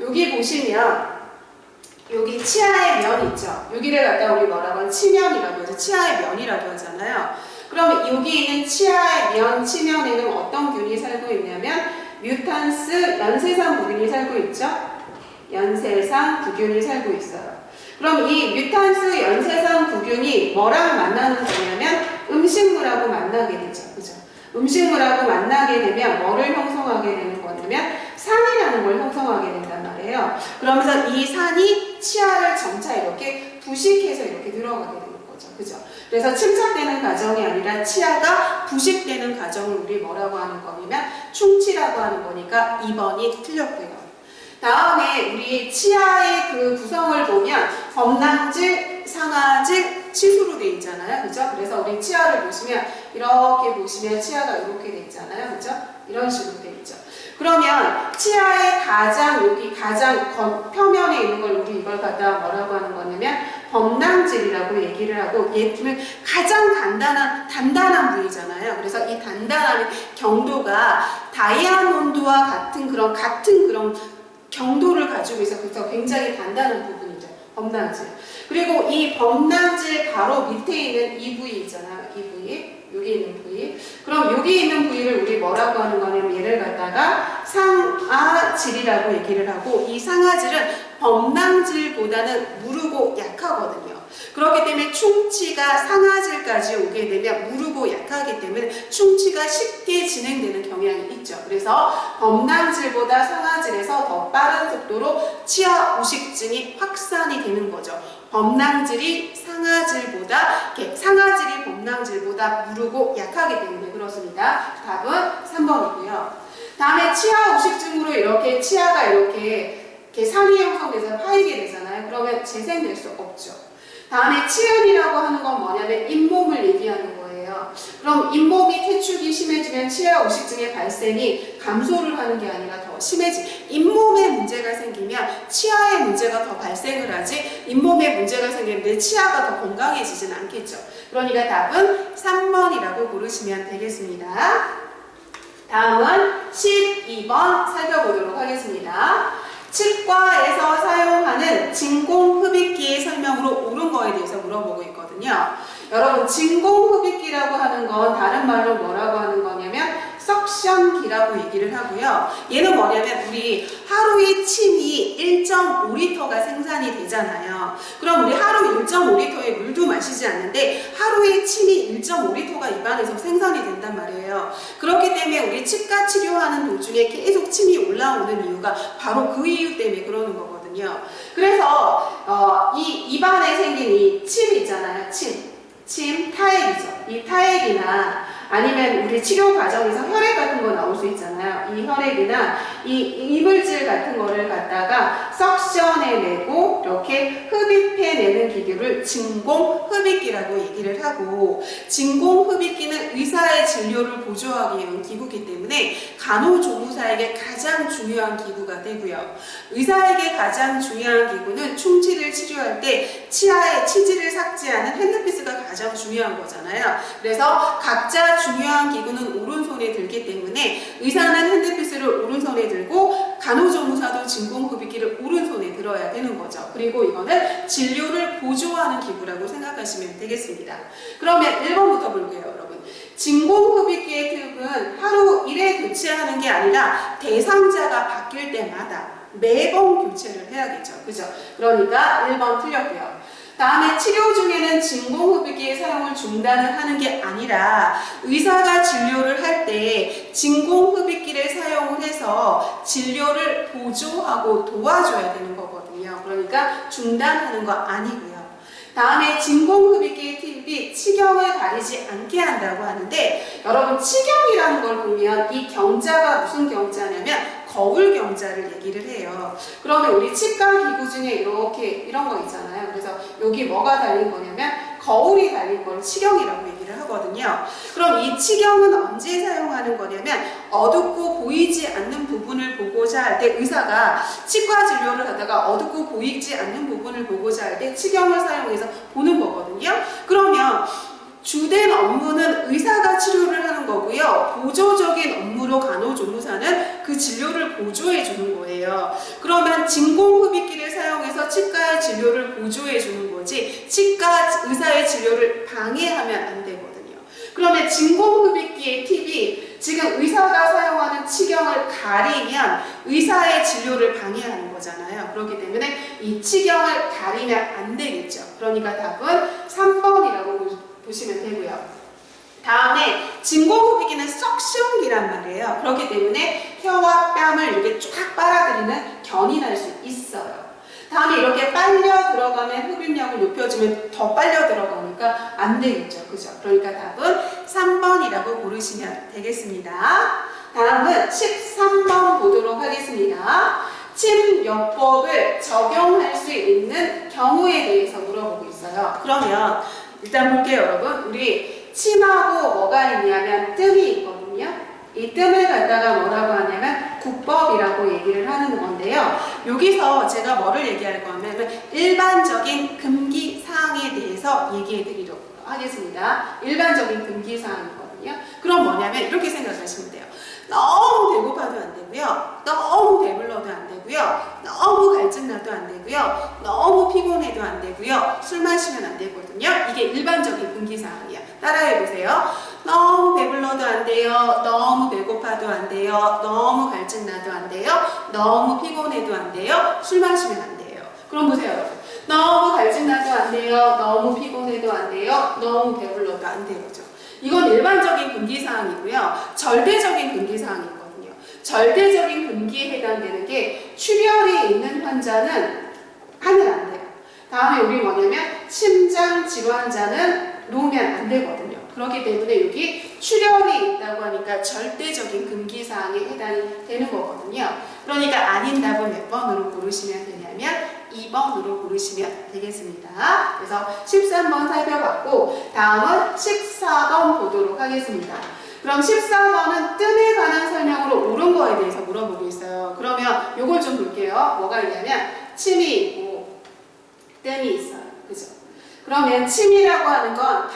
[SPEAKER 1] 여기 보시면 여기 치아의 면 있죠. 여기를 갖다 우리 뭐라고 하면 치면이라고 해서 치아의 면이라고 하잖아요. 그러면 여기 있는 치아의 면, 치면에는 어떤 균이 살고 있냐면 뮤탄스 연쇄상부균이 살고 있죠. 연쇄상부균이 살고 있어요. 그럼 이 뮤탄스 연쇄상부균이 뭐랑 만나는 거냐면 음식물하고 만나게 되죠. 그죠? 음식물하고 만나게 되면 뭐를 형성하게 되는 거냐면 산이라는 걸 형성하게 된단 말이에요. 그러면서 이 산이 치아를 점차 이렇게 부식해서 이렇게 들어가게 되는 거죠. 그죠? 그래서 침착되는 과정이 아니라 치아가 부식되는 과정을 우리 뭐라고 하는 거냐면 충치라고 하는 거니까 2번이 틀렸고요. 다음에 우리 치아의 그 구성을 보면 범낭질, 상하질, 치수로 되어 있잖아요. 그죠? 그래서 우리 치아를 보시면 이렇게 보시면 치아가 이렇게 되어 있잖아요. 그죠? 이런 식으로 되어 있죠. 그러면 치아의 가장 표면에 있는 걸 우리 이걸 갖다 뭐라고 하는 거냐면 범낭질이라고 얘기를 하고 얘는 가장 단단한 부위잖아요. 그래서 이 단단함의 경도가 다이아몬드와 같은 그런 경도를 가지고 있어. 그래서 굉장히 단단한 부분이죠. 범낭질. 그리고 이 범낭질 바로 밑에 있는 이 부위 있잖아요. 이 부위. 여기 있는 부위. 그럼 여기 있는 부위를 우리 뭐라고 하는 거냐면 얘를 갖다가 상아질이라고 얘기를 하고 이 상아질은 범낭질보다는 무르고 약하거든요. 그렇기 때문에 충치가 상아질까지 오게 되면 무르고 약하기 때문에 충치가 쉽게 진행되는 경향이 있죠. 그래서 범낭질보다 상아질에서 더 빠른 속도로 치아 우식증이 확산이 되는 거죠. 상아질이 범낭질보다 무르고 약하기 때문에 그렇습니다. 답은 3번이고요. 다음에 치아 우식증으로 이렇게 치아가 이렇게 산이 형성돼서 파이게 되잖아요. 그러면 재생될 수 없죠. 다음에 치음이라고 하는 건 뭐냐면 잇몸을 얘기하는 거예요. 그럼 잇몸이 퇴축이 심해지면 치아 우식증의 발생이 감소를 하는 게 아니라 더 심해지. 잇몸에 문제가 생기면 치아에 문제가 더 발생을 하지 잇몸에 문제가 생기는데 치아가 더 건강해지진 않겠죠. 그러니까 답은 3번이라고 고르시면 되겠습니다. 다음은 12번 살펴보도록 하겠습니다. 치과에서 사용하는 진공흡입기의 설명으로 옳은 거에 대해서 물어보고 있거든요. 여러분, 진공흡입기라고 하는 건 다른 말로 뭐라고 하는 거냐면 석션기라고 얘기를 하고요. 얘는 뭐냐면 우리 하루에 침이 1.5리터가 생산이 되잖아요. 그럼 우리 하루 1.5리터의 물도 마시지 않는데 하루에 침이 1.5리터가 입안에서 생산이 된단 말이에요. 그렇기 때문에 우리 치과 치료하는 도중에 계속 침이 올라오는 이유가 바로 그 이유 때문에 그러는 거거든요. 그래서 이 입안에 생긴 이 침 있잖아요. 침 타액이죠. 이 타액이나 아니면 우리 치료 과정에서 혈액 같은 거 나올 수 있잖아요. 이 혈액이나 이 이물질 같은 거를 갖다가 석션해내고 이렇게 흡입해내는 기계를 진공흡입기라고 얘기를 하고, 진공흡입기는 의사의 진료를 보조하기 위한 기구이기 때문에 간호조무사에게 가장 중요한 기구가 되고요. 의사에게 가장 중요한 기구는 충치를 치료할 때 치아의 치질을 삭제하는 핸드피스가 가장 중요한 거잖아요. 그래서 각자 중요한 기구는 오른손에 들기 때문에 의사는 핸드피스를 오른손에 들고 간호조무사도 진공흡입기를 오른손에 들어야 되는 거죠. 그리고 이거는 진료를 보조하는 기구라고 생각하시면 되겠습니다. 그러면 1번부터 볼게요, 여러분. 진공흡입기의 팁은 하루 1회 교체하는 게 아니라 대상자가 바뀔 때마다 매번 교체를 해야겠죠. 그죠? 그러니까 1번 틀렸고요. 다음에 치료 중에는 진공흡입기의 사용을 중단을 하는 게 아니라 의사가 진료를 할 때 진공흡입기를 사용을 해서 진료를 보조하고 도와줘야 되는 거거든요. 그러니까 중단하는 거 아니고요. 다음에 진공흡입기의 팁이 치경을 가리지 않게 한다고 하는데, 여러분 치경이라는 걸 보면 이 경자가 무슨 경자냐면 거울 경자를 얘기를 해요. 그러면 우리 치과 기구 중에 이렇게 이런 거 있잖아요. 그래서 여기 뭐가 달린 거냐면 거울이 달린 걸 치경이라고 얘기를 하거든요. 그럼 이 치경은 언제 사용하는 거냐면 어둡고 보이지 않는 부분을 보고자 할 때, 의사가 치과 진료를 하다가 어둡고 보이지 않는 부분을 보고자 할 때 치경을 사용해서 보는 거거든요. 그러면 주된 업무는 의사가 치료를 하는 거고요. 보조적인 업무로 간호조무사는 그 진료를 보조해 주는 거예요. 그러면 진공흡입기를 사용해서 치과의 진료를 보조해 주는 거지 치과 의사의 진료를 방해하면 안 되거든요. 그러면 진공흡입기의 팁이 지금 의사가 사용하는 치경을 가리면 의사의 진료를 방해하는 거잖아요. 그렇기 때문에 이 치경을 가리면 안 되겠죠. 그러니까 답은 3번이라고 보시면 되고요. 다음에 진공흡입기는 석션기란 말이에요. 그렇기 때문에 혀와 뺨을 이렇게 쫙 빨아들이는 견인할 수 있어요. 다음에 이렇게 빨려 들어가면 흡입력을 높여주면 더 빨려 들어가니까 안 되겠죠. 그죠? 그러니까 답은 3번이라고 고르시면 되겠습니다. 다음은 13번 보도록 하겠습니다. 침요법을 적용할 수 있는 경우에 대해서 물어보고 있어요. 그러면 일단 볼게요, 여러분. 우리 침하고 뭐가 있냐면 뜸이 있거든요. 이 뜸을 갖다가 뭐라고 하냐면 국법이라고 얘기를 하는 건데요. 여기서 제가 뭐를 얘기할 거냐면 일반적인 금기사항에 대해서 얘기해 드리도록 하겠습니다. 일반적인 금기사항이거든요. 그럼 뭐냐면 이렇게 생각하시면 돼요. 너무 배고파도 안 되고요. 너무 배불러도 안 되고요. 너무 갈증나도 안 되고요. 너무 피곤해도 안 되고요. 술 마시면 안 되거든요. 이게 일반적인 금기사항이야. 따라해보세요. 너무 배불러도 안 돼요. 너무 배고파도 안 돼요. 너무 갈증나도 안 돼요. 너무 피곤해도 안 돼요. 술 마시면 안 돼요. 그럼 보세요, 여러분. 너무 갈증나도 안 돼요. 너무 피곤해도 안 돼요. 너무 배불러도 안 돼요. 그죠? 이건 일반적인 금기사항이고요. 절대적인 금기사항이거든요. 절대적인 금기에 해당되는 게 출혈이 있는 환자는 하면 안 돼요. 다음에 우리 뭐냐면 심장 질환자는 놓으면 안 되거든요. 그렇기 때문에 여기 출혈이 있다고 하니까 절대적인 금기사항에 해당이 되는 거거든요. 그러니까 아닌 답은 몇 번으로 고르시면 되냐면 2번으로 고르시면 되겠습니다. 그래서 13번 살펴봤고 다음은 14번 보도록 하겠습니다. 그럼 14번은 뜸에 관한 설명으로 옳은 거에 대해서 물어보고 있어요. 그러면 이걸 좀 볼게요. 뭐가 있냐면 침이 있고 뜸이 있어요. 그죠? 그러면 침이라고 하는 건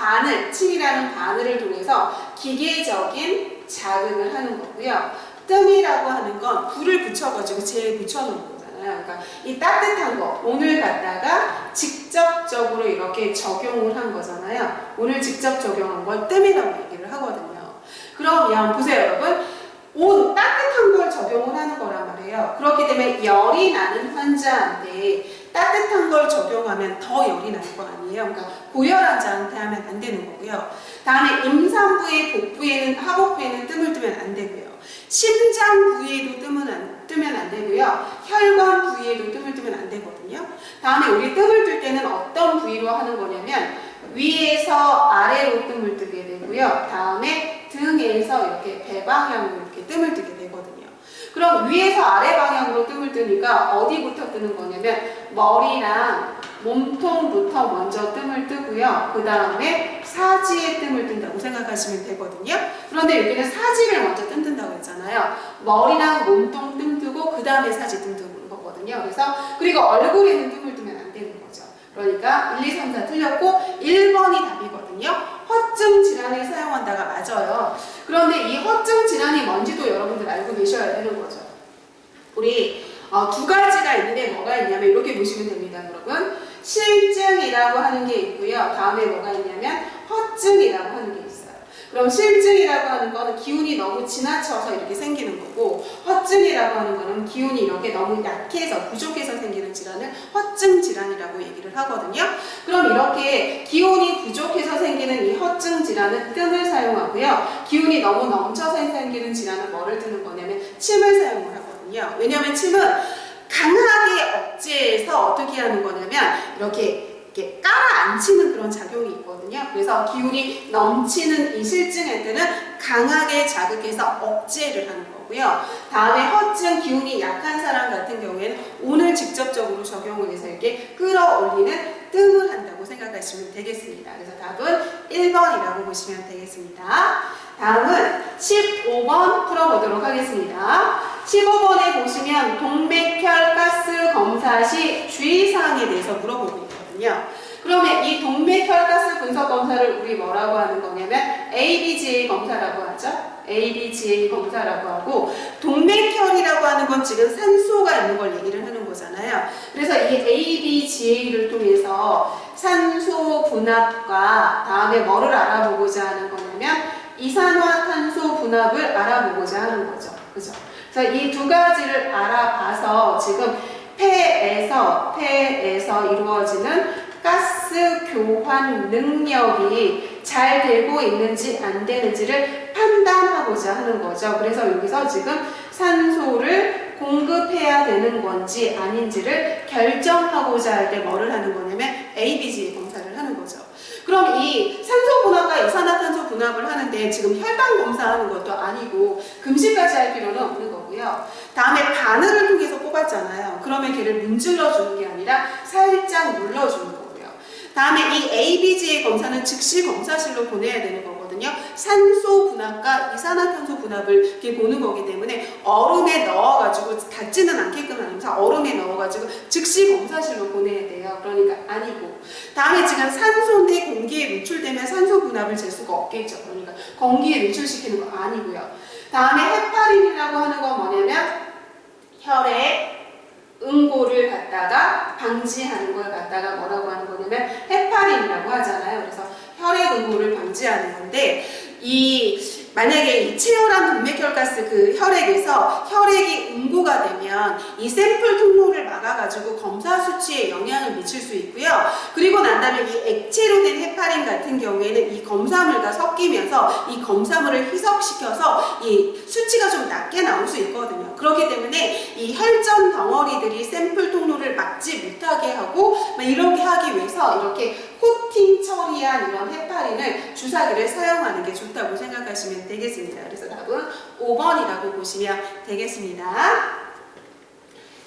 [SPEAKER 1] 침이라는 바늘을 통해서 기계적인 자극을 하는 거고요. 뜸이라고 하는 건 불을 붙여가지고 재에 붙여놓은 거잖아요. 그러니까 이 따뜻한 거, 오늘 갖다가 직접적으로 이렇게 적용을 한 거잖아요. 오늘 직접 적용한 걸 뜸이라고 얘기를 하거든요. 그러면 보세요, 여러분. 따뜻한 걸 적용을 하는 거란 말이에요. 그렇기 때문에 열이 나는 환자한테 따뜻한 걸 적용하면 더 열이 날 거 아니에요. 그러니까 고열 환자한테 하면 안 되는 거고요. 다음에 임산부의 복부에는 하복부에는 뜸을 뜨면 안 되고요. 심장 부위에도 뜨면 안 되고요. 혈관 부위에도 뜸을 뜨면 안 되거든요. 다음에 우리 뜸을 뜰 때는 어떤 부위로 하는 거냐면 위에서 아래로 뜸을 뜨게 되고요. 다음에 등에서 이렇게 배방향으로 이렇게 뜸을 뜨게 되거든요. 그럼 위에서 아래 방향으로 뜸을 뜨니까 어디부터 뜨는 거냐면 머리랑 몸통부터 먼저 뜸을 뜨고요. 그 다음에 사지에 뜸을 뜬다고 생각하시면 되거든요. 그런데 여기는 사지를 먼저 뜬다고 했잖아요. 머리랑 몸통 뜸 뜨고 그 다음에 사지 뜸 뜨는 거거든요. 그리고 얼굴에는 뜸을 뜨면 안 되는 거죠. 그러니까 1, 2, 3, 4 틀렸고 1번이 답이거든요. 허증 질환에 사용한다가 맞아요. 그런데 이 허증 질환이 뭔지도 여러분들 알고 계셔야 되는 거죠. 우리 두 가지가 있는데 뭐가 있냐면 이렇게 보시면 됩니다, 여러분. 실증이라고 하는 게 있고요. 다음에 뭐가 있냐면 허증이라고 하는 게 있어요. 그럼 실증이라고 하는 거는 기운이 너무 지나쳐서 이렇게 생기는 거고, 허증이라고 하는 거는 기운이 이렇게 너무 약해서 부족해서 생기는 질환을 허증 질환이라고 얘기를 하거든요. 그럼 이렇게 기운이 부족해서 생기는 이 허증 질환은 뜸을 사용하고요. 기운이 너무 넘쳐서 생기는 질환은 뭐를 뜨는 거냐면 침을 사용을 하거든요. 왜냐하면 침은 강하게 억제해서 어떻게 하는 거냐면 이렇게 깔아앉히는 그런 작용이 있거든요. 그래서 기운이 넘치는 이 실증할 때는 강하게 자극해서 억제를 하는 거고요. 다음에 허증 기운이 약한 사람 같은 경우에는 오늘 직접적으로 적용을 해서 이렇게 끌어올리는 뜸을 한다고 생각하시면 되겠습니다. 그래서 답은 1번이라고 보시면 되겠습니다. 다음은 15번 풀어보도록 하겠습니다. 15번에 보시면 동맥혈 가스 검사 시 주의사항에 대해서 물어보고 있거든요. 그러면 이 동맥혈 가스 분석 검사를 우리 뭐라고 하는 거냐면 ABGA 검사라고 하죠. ABGA 검사라고 하고, 동맥혈이라고 하는 건 지금 산소가 있는 걸 얘기를 하는 거잖아요. 그래서 이 ABGA를 통해서 산소 분압과 다음에 뭐를 알아보고자 하는 거냐면 이산화탄소 분압을 알아보고자 하는 거죠. 그죠? 그래서 이 두 가지를 알아봐서 지금 폐에서 이루어지는 가스 교환 능력이 잘 되고 있는지 안 되는지를 판단하고자 하는 거죠. 그래서 여기서 지금 산소를 공급해야 되는 건지 아닌지를 결정하고자 할 때 뭐를 하는 거냐면 ABG 검사를 하는 거죠. 그럼 이 산소 분압과 이산화탄소 분압을 하는데 지금 혈당 검사하는 것도 아니고 금시까지 할 필요는 없는 거고요. 다음에 바늘을 통해서 뽑았잖아요. 그러면 걔를 문질러 주는 게 아니라 살짝 눌러주는 거고요. 다음에 이 ABGA 검사는 즉시 검사실로 보내야 되는 거거든요. 산소 분압과 이산화탄소 분압을 이렇게 보는 거기 때문에 얼음에 넣어가지고 닿지는 않게끔 하면서 얼음에 넣어가지고 즉시 검사실로 보내야 돼요. 그러니까 아니고, 다음에 지금 산소인데 공기에 노출되면 산소 분압을 잴 수가 없겠죠. 그러니까 공기에 노출시키는 거 아니고요. 다음에 헤파린이라고 하는 건 뭐냐면 혈액 응고를 갖다가 방지하는 걸 갖다가 뭐라고 하는 거냐면 헤파린이라고 하잖아요. 그래서 혈액 응고를 방지하는 건데, 만약에 이 치열한 동맥혈가스 그 혈액에서 혈액이 응고가 되면 이 샘플 통로를 막아가지고 검사 수치에 영향을 미칠 수 있고요. 그리고 난 다음에 이 액체로 된 헤파린 같은 경우에는 이 검사물과 섞이면서 이 검사물을 희석시켜서 이 수치가 좀 낮게 나올 수 있거든요. 그렇기 때문에 이 혈전 덩어리들이 샘플 통로를 막지 못하게 하고 이렇게 하기 위해서 이렇게 코팅 처리한 이런 헤파린을 주사기를 사용하는 게 좋다고 생각하시면 되겠습니다. 그래서 답은 5번이라고 보시면 되겠습니다.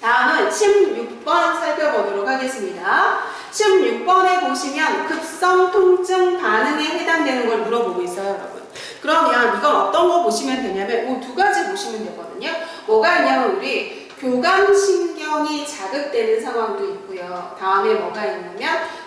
[SPEAKER 1] 다음은 16번 살펴보도록 하겠습니다. 16번에 보시면 급성 통증 반응에 해당되는 걸 물어보고 있어요, 여러분. 그러면 이건 어떤 거 보시면 되냐면 이 두 가지 보시면 되거든요. 뭐가 있냐면 우리 교감신경이 자극되는 상황도 있고요. 다음에 뭐가 있냐면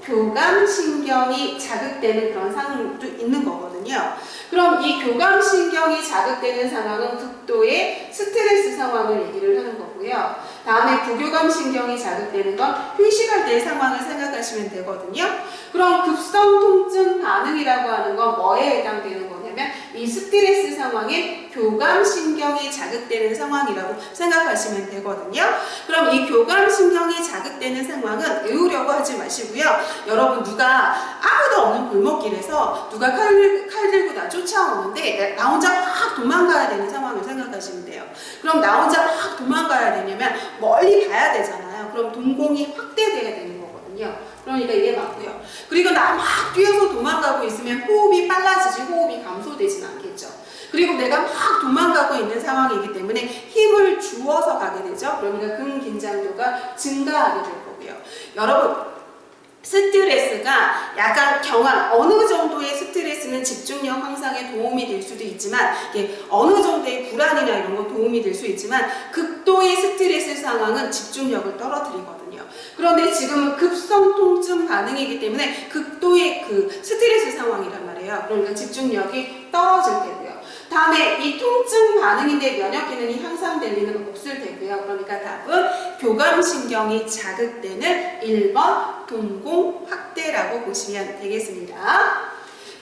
[SPEAKER 1] 부교감신경이 자극되는 그런 상황도 있는 거거든요. 그럼 이 교감신경이 자극되는 상황은 극도의 스트레스 상황을 얘기를 하는 거고요. 다음에 부교감신경이 자극되는 건 휴식할 때의 상황을 생각하시면 되거든요. 그럼 급성 통증 반응이라고 하는 건 뭐에 해당되는 거냐면 이 스트레스 상황에 교감신경이 자극되는 상황이라고 생각하시면 되거든요. 그럼 이 교감신경이 자극되는 상황은 외우려고 하지 마시고요. 여러분 누가 아무도 없는 골목길에서 누가 칼 들고 나 쫓아오는데 나 혼자 확 도망가야 되는 상황을 생각하시면 돼요. 그럼 나 혼자 확 도망가야 되냐면 멀리 봐야 되잖아요. 그럼 동공이 확대돼야 되는 거거든요. 그러니까 이게 맞고요. 그리고 나 막 뛰어서 도망가고 있으면 호흡이 빨라지지 호흡이 감소되진 않겠죠. 그리고 내가 막 도망가고 있는 상황이기 때문에 힘을 주어서 가게 되죠. 그러니까 근긴장도가 증가하게 될 거고요. 여러분, 스트레스가 약간 경한 어느 정도의 스트레스는 집중력 향상에 도움이 될 수도 있지만 이게 어느 정도의 불안이나 이런 거 도움이 될 수 있지만 극도의 스트레스 상황은 집중력을 떨어뜨리거든요. 그런데 지금은 급성 통증 반응이기 때문에 극도의 그 스트레스 상황이란 말이에요. 그러니까 집중력이 떨어질 테고요. 다음에 이 통증 반응인데 면역 기능이 향상될 리는 없을 테고요. 그러니까 답은 교감신경이 자극되는 1번 동공 확대라고 보시면 되겠습니다.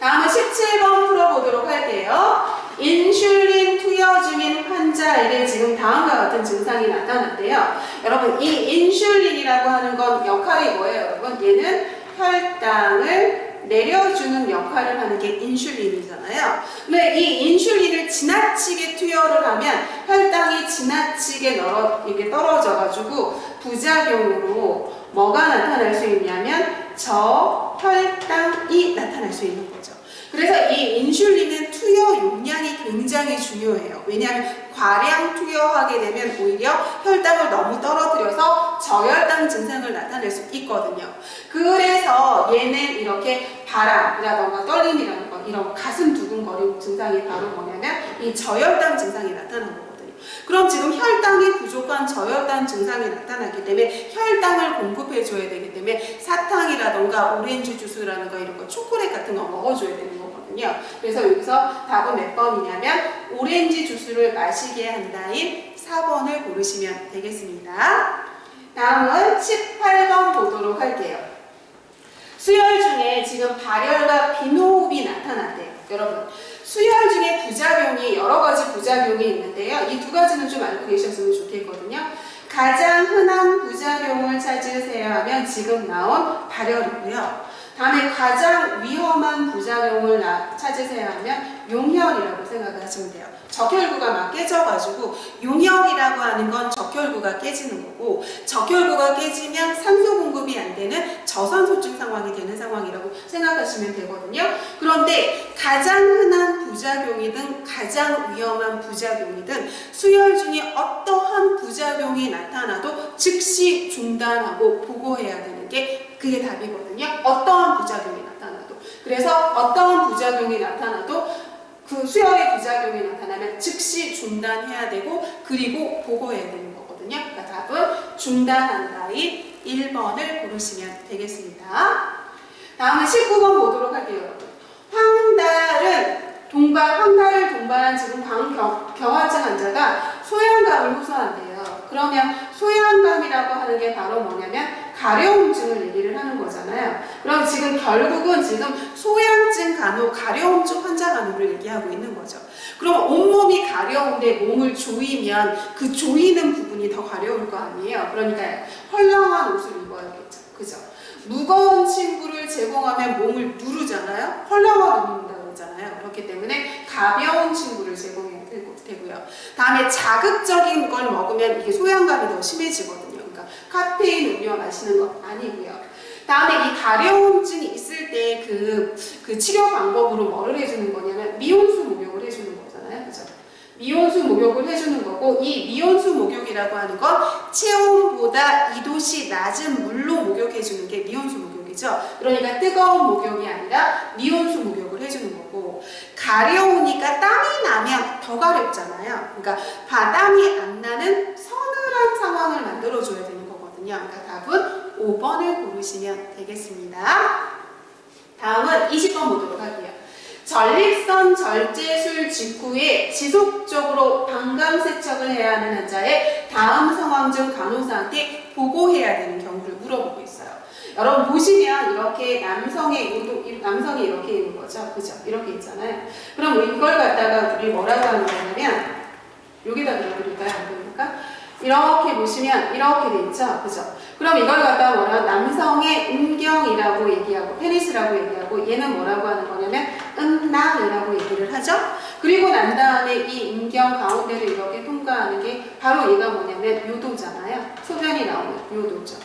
[SPEAKER 1] 다음은 17번 풀어보도록 할게요. 인슐린 투여 중인 환자에게 지금 다음과 같은 증상이 나타났대요. 여러분, 이 인슐린이라고 하는 건 역할이 뭐예요, 여러분? 얘는 혈당을 내려주는 역할을 하는 게 인슐린이잖아요. 근데 이 인슐린을 지나치게 투여를 하면 혈당이 지나치게 이렇게 떨어져가지고 부작용으로 뭐가 나타날 수 있냐면 저혈당이 나타날 수 있는 거죠. 그래서 이 인슐린은 투여 용량이 굉장히 중요해요. 왜냐하면 과량 투여하게 되면 오히려 혈당을 너무 떨어뜨려서 저혈당 증상을 나타낼 수 있거든요. 그래서 얘는 이렇게 바람이라던가 떨림이라는 거, 이런 가슴 두근거림 증상이 바로 뭐냐면 이 저혈당 증상이 나타나는 거거든요. 그럼 지금 혈당이 부족한 저혈당 증상이 나타났기 때문에 혈당을 공급해줘야 되기 때문에 사탕이라던가 오렌지 주스라든가 이런 거, 초콜릿 같은 거 먹어줘야 되는 거거든요. 그래서 여기서 답은 몇 번이냐면 오렌지 주스를 마시게 한다인 4번을 고르시면 되겠습니다. 다음은 18번 보도록 할게요. 수혈 중에 지금 발열과 빈호흡이 나타났대요. 여러분, 수혈 중에 부작용이 여러 가지 부작용이 있는데요. 이 두 가지는 좀 알고 계셨으면 좋겠거든요. 가장 흔한 부작용을 찾으세요 하면 지금 나온 발열이고요. 다음에 가장 위험한 부작용을 찾으세요 하면 용혈이라고 생각하시면 돼요. 적혈구가 막 깨져가지고 용혈이라고 하는 건 적혈구가 깨지는 거고, 적혈구가 깨지면 산소 공급이 안 되는 저산소증 상황이 되는 상황이라고 생각하시면 되거든요. 그런데 가장 흔한 부작용이든 가장 위험한 부작용이든 수혈 중에 어떠한 부작용이 나타나도 즉시 중단하고 보고해야 되는 게 그게 답이거든요. 어떠한 부작용이 나타나도. 그래서 어떠한 부작용이 나타나도 그 수혈의 부작용이 나타나면 즉시 중단해야 되고 그리고 보고해야 되는 거거든요. 그러니까 답은 중단한다인 1번을 고르시면 되겠습니다. 다음은 19번 보도록 할게요, 여러분. 황달을 동반한 지금 경화증 환자가 소양감을 호소한대요. 그러면 소양감이라고 하는 게 바로 뭐냐면 가려움증을 얘기를 하는 거잖아요. 그럼 지금 결국은 지금 소양증 간호, 가려움증 환자 간호를 얘기하고 있는 거죠. 그럼 온몸이 가려운데 몸을 조이면 그 조이는 부분이 더 가려울 거 아니에요. 그러니까 헐렁한 옷을 입어야겠죠. 그죠? 무거운 침구를 제공하면 몸을 누르잖아요. 헐렁하게 누른다고 그러잖아요. 그렇기 때문에 가벼운 침구를 제공해야 되고요. 다음에 자극적인 걸 먹으면 이게 소양감이 더 심해지거든요. 그러니까 카페인 음료 마시는 건 아니고요. 다음에 이 가려움증이 있을 때 그 치료 방법으로 뭐를 해주는 거냐면 미온수 목욕을 해주는 거잖아요. 그죠? 미온수 목욕을 해주는 거고, 이 미온수 목욕이라고 하는 건 체온보다 2도씨 낮은 물로 목욕해주는 게 미온수 목욕이죠. 그러니까 뜨거운 목욕이 아니라 미온수 목욕을 해주는 거고, 가려우니까 땀이 나면 더 가렵잖아요. 그러니까 땀이 안 나는 서늘한 상황을 만들어줘야 되는 거거든요. 그러니까 답은 5번을 고르시면 되겠습니다. 다음은 20번 보도록 할게요. 전립선 절제술 직후에 지속적으로 방광 세척을 해야 하는 환자의 다음 상황 중 간호사한테 보고해야 되는 경우를 물어보고 있어요. 여러분 보시면 이렇게 남성이 이렇게 있는 거죠. 그죠? 이렇게 있잖아요. 그럼 이걸 갖다가 우리 뭐라고 하는 거냐면 여기다 넣어드릴까요? 안 됩니까? 이렇게 보시면 이렇게 돼 있죠. 그죠? 그럼 이걸 갖다가 뭐라 남성의 음경이라고 얘기하고 페니스라고 얘기하고 얘는 뭐라고 하는 거냐면 음낭이라고 얘기를 하죠. 그리고 난 다음에 이 음경 가운데를 이렇게 통과하는 게 바로 얘가 뭐냐면 요도잖아요. 소변이 나오는 요도죠.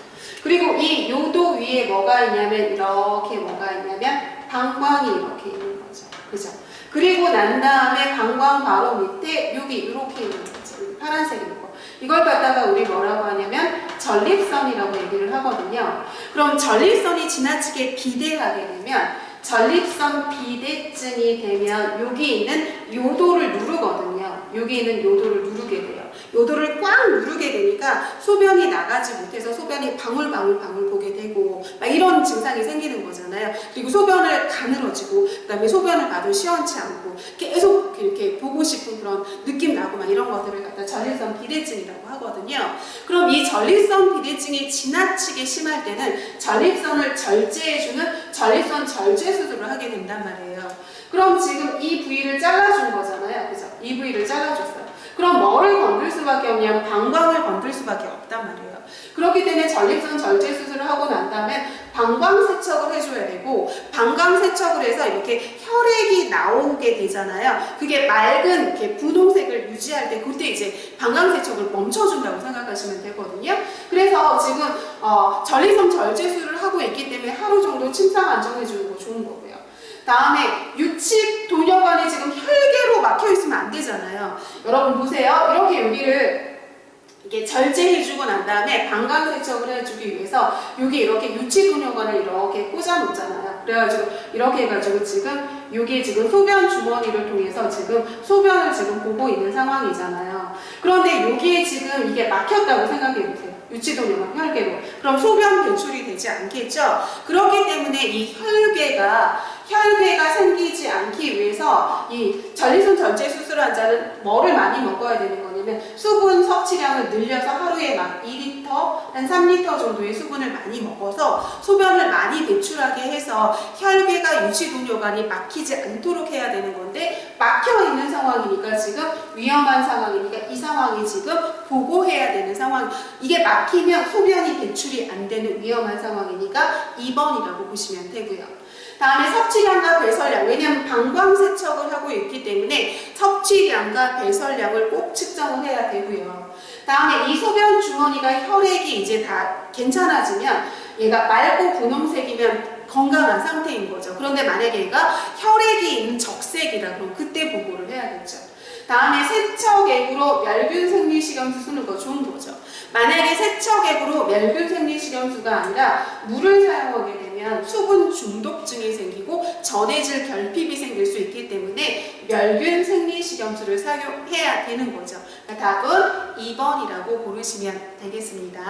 [SPEAKER 1] 그리고 이 요도 위에 뭐가 있냐면 이렇게 뭐가 있냐면 방광이 이렇게 있는 거죠. 그죠? 그리고 난 다음에 방광 바로 밑에 여기 이렇게 있는 거죠. 파란색인 거. 이걸 갖다가 우리 뭐라고 하냐면 전립선이라고 얘기를 하거든요. 그럼 전립선이 지나치게 비대하게 되면 전립선 비대증이 되면 여기 있는 요도를 누르거든요. 여기 있는 요도를 누르게 돼요. 요도를 꽉 누르게 되니까 소변이 나가지 못해서 소변이 방울방울 보게 되고 막 이런 증상이 생기는 거잖아요. 그리고 소변을 가늘어지고 그다음에 소변을 봐도 시원치 않고 계속 이렇게 보고 싶은 그런 느낌 나고 막 이런 것들을 갖다 전립선 비대증이라고 하거든요. 그럼 이 전립선 비대증이 지나치게 심할 때는 전립선을 절제해주는 전립선 절제 수술을 하게 된단 말이에요. 그럼 지금 이 부위를 잘라준 거잖아요. 그죠? 이 부위를 잘라줬어요. 그럼 뭐를 건들 수밖에 없냐면 방광을 건들 수밖에 없단 말이에요. 그렇기 때문에 전립선 절제 수술을 하고 난 다음에 방광 세척을 해줘야 되고 방광 세척을 해서 이렇게 혈액이 나오게 되잖아요. 그게 맑은 이렇게 분홍색을 유지할 때 그때 이제 방광 세척을 멈춰준다고 생각하시면 되거든요. 그래서 지금 전립선 절제 수술을 하고 있기 때문에 하루 정도 침상 안정해주는 거 좋은 거고요. 다음에 유칩 도녀관이 지금 혈계로 막혀 있으면 안 되잖아요. 여러분 보세요. 이렇게 여기를 이렇게 절제해주고 난 다음에 방광 세척을 해주기 위해서 여기 이렇게 유치 도녀관을 이렇게 꽂아 놓잖아요. 그래가지고 이렇게 해가지고 지금 여기 지금 소변 주머니를 통해서 지금 소변을 지금 보고 있는 상황이잖아요. 그런데 여기에 지금 이게 막혔다고 생각해 보세요. 유치도녀관 혈계로. 그럼 소변 배출이 되지 않겠죠? 그렇기 때문에 이 혈괴가 생기지 않기 위해서 이 전립선 절제 수술 환자는 뭐를 많이 먹어야 되는 거냐면 수분 섭취량을 늘려서 하루에 막 2리터, 한 3리터 정도의 수분을 많이 먹어서 소변을 많이 배출하게 해서 혈괴가 유치도뇨관이 막히지 않도록 해야 되는 건데 막혀 있는 상황이니까 지금 위험한 상황이니까 이 상황이 지금 보고해야 되는 상황. 이게 막히면 소변이 배출이 안 되는 위험한 상황이니까 2번이라고 보시면 되고요. 다음에 섭취량과 배설량, 왜냐하면 방광 세척을 하고 있기 때문에 섭취량과 배설량을 꼭 측정을 해야 되고요. 다음에 이 소변 주머니가 혈액이 이제 다 괜찮아지면 얘가 맑고 분홍색이면 건강한 상태인 거죠. 그런데 만약에 얘가 혈액이 있는 적색이다 그럼 그때 보고를 해야겠죠. 다음에 세척액으로 멸균 생리식염수 쓰는 거 좋은 거죠. 만약에 세척액으로 멸균 생리식염수가 아니라 물을 사용하게 되면 수분 중독증이 생기고 전해질 결핍이 생길 수 있기 때문에 멸균 생리식염수를 사용해야 되는 거죠. 답은 2번이라고 고르시면 되겠습니다.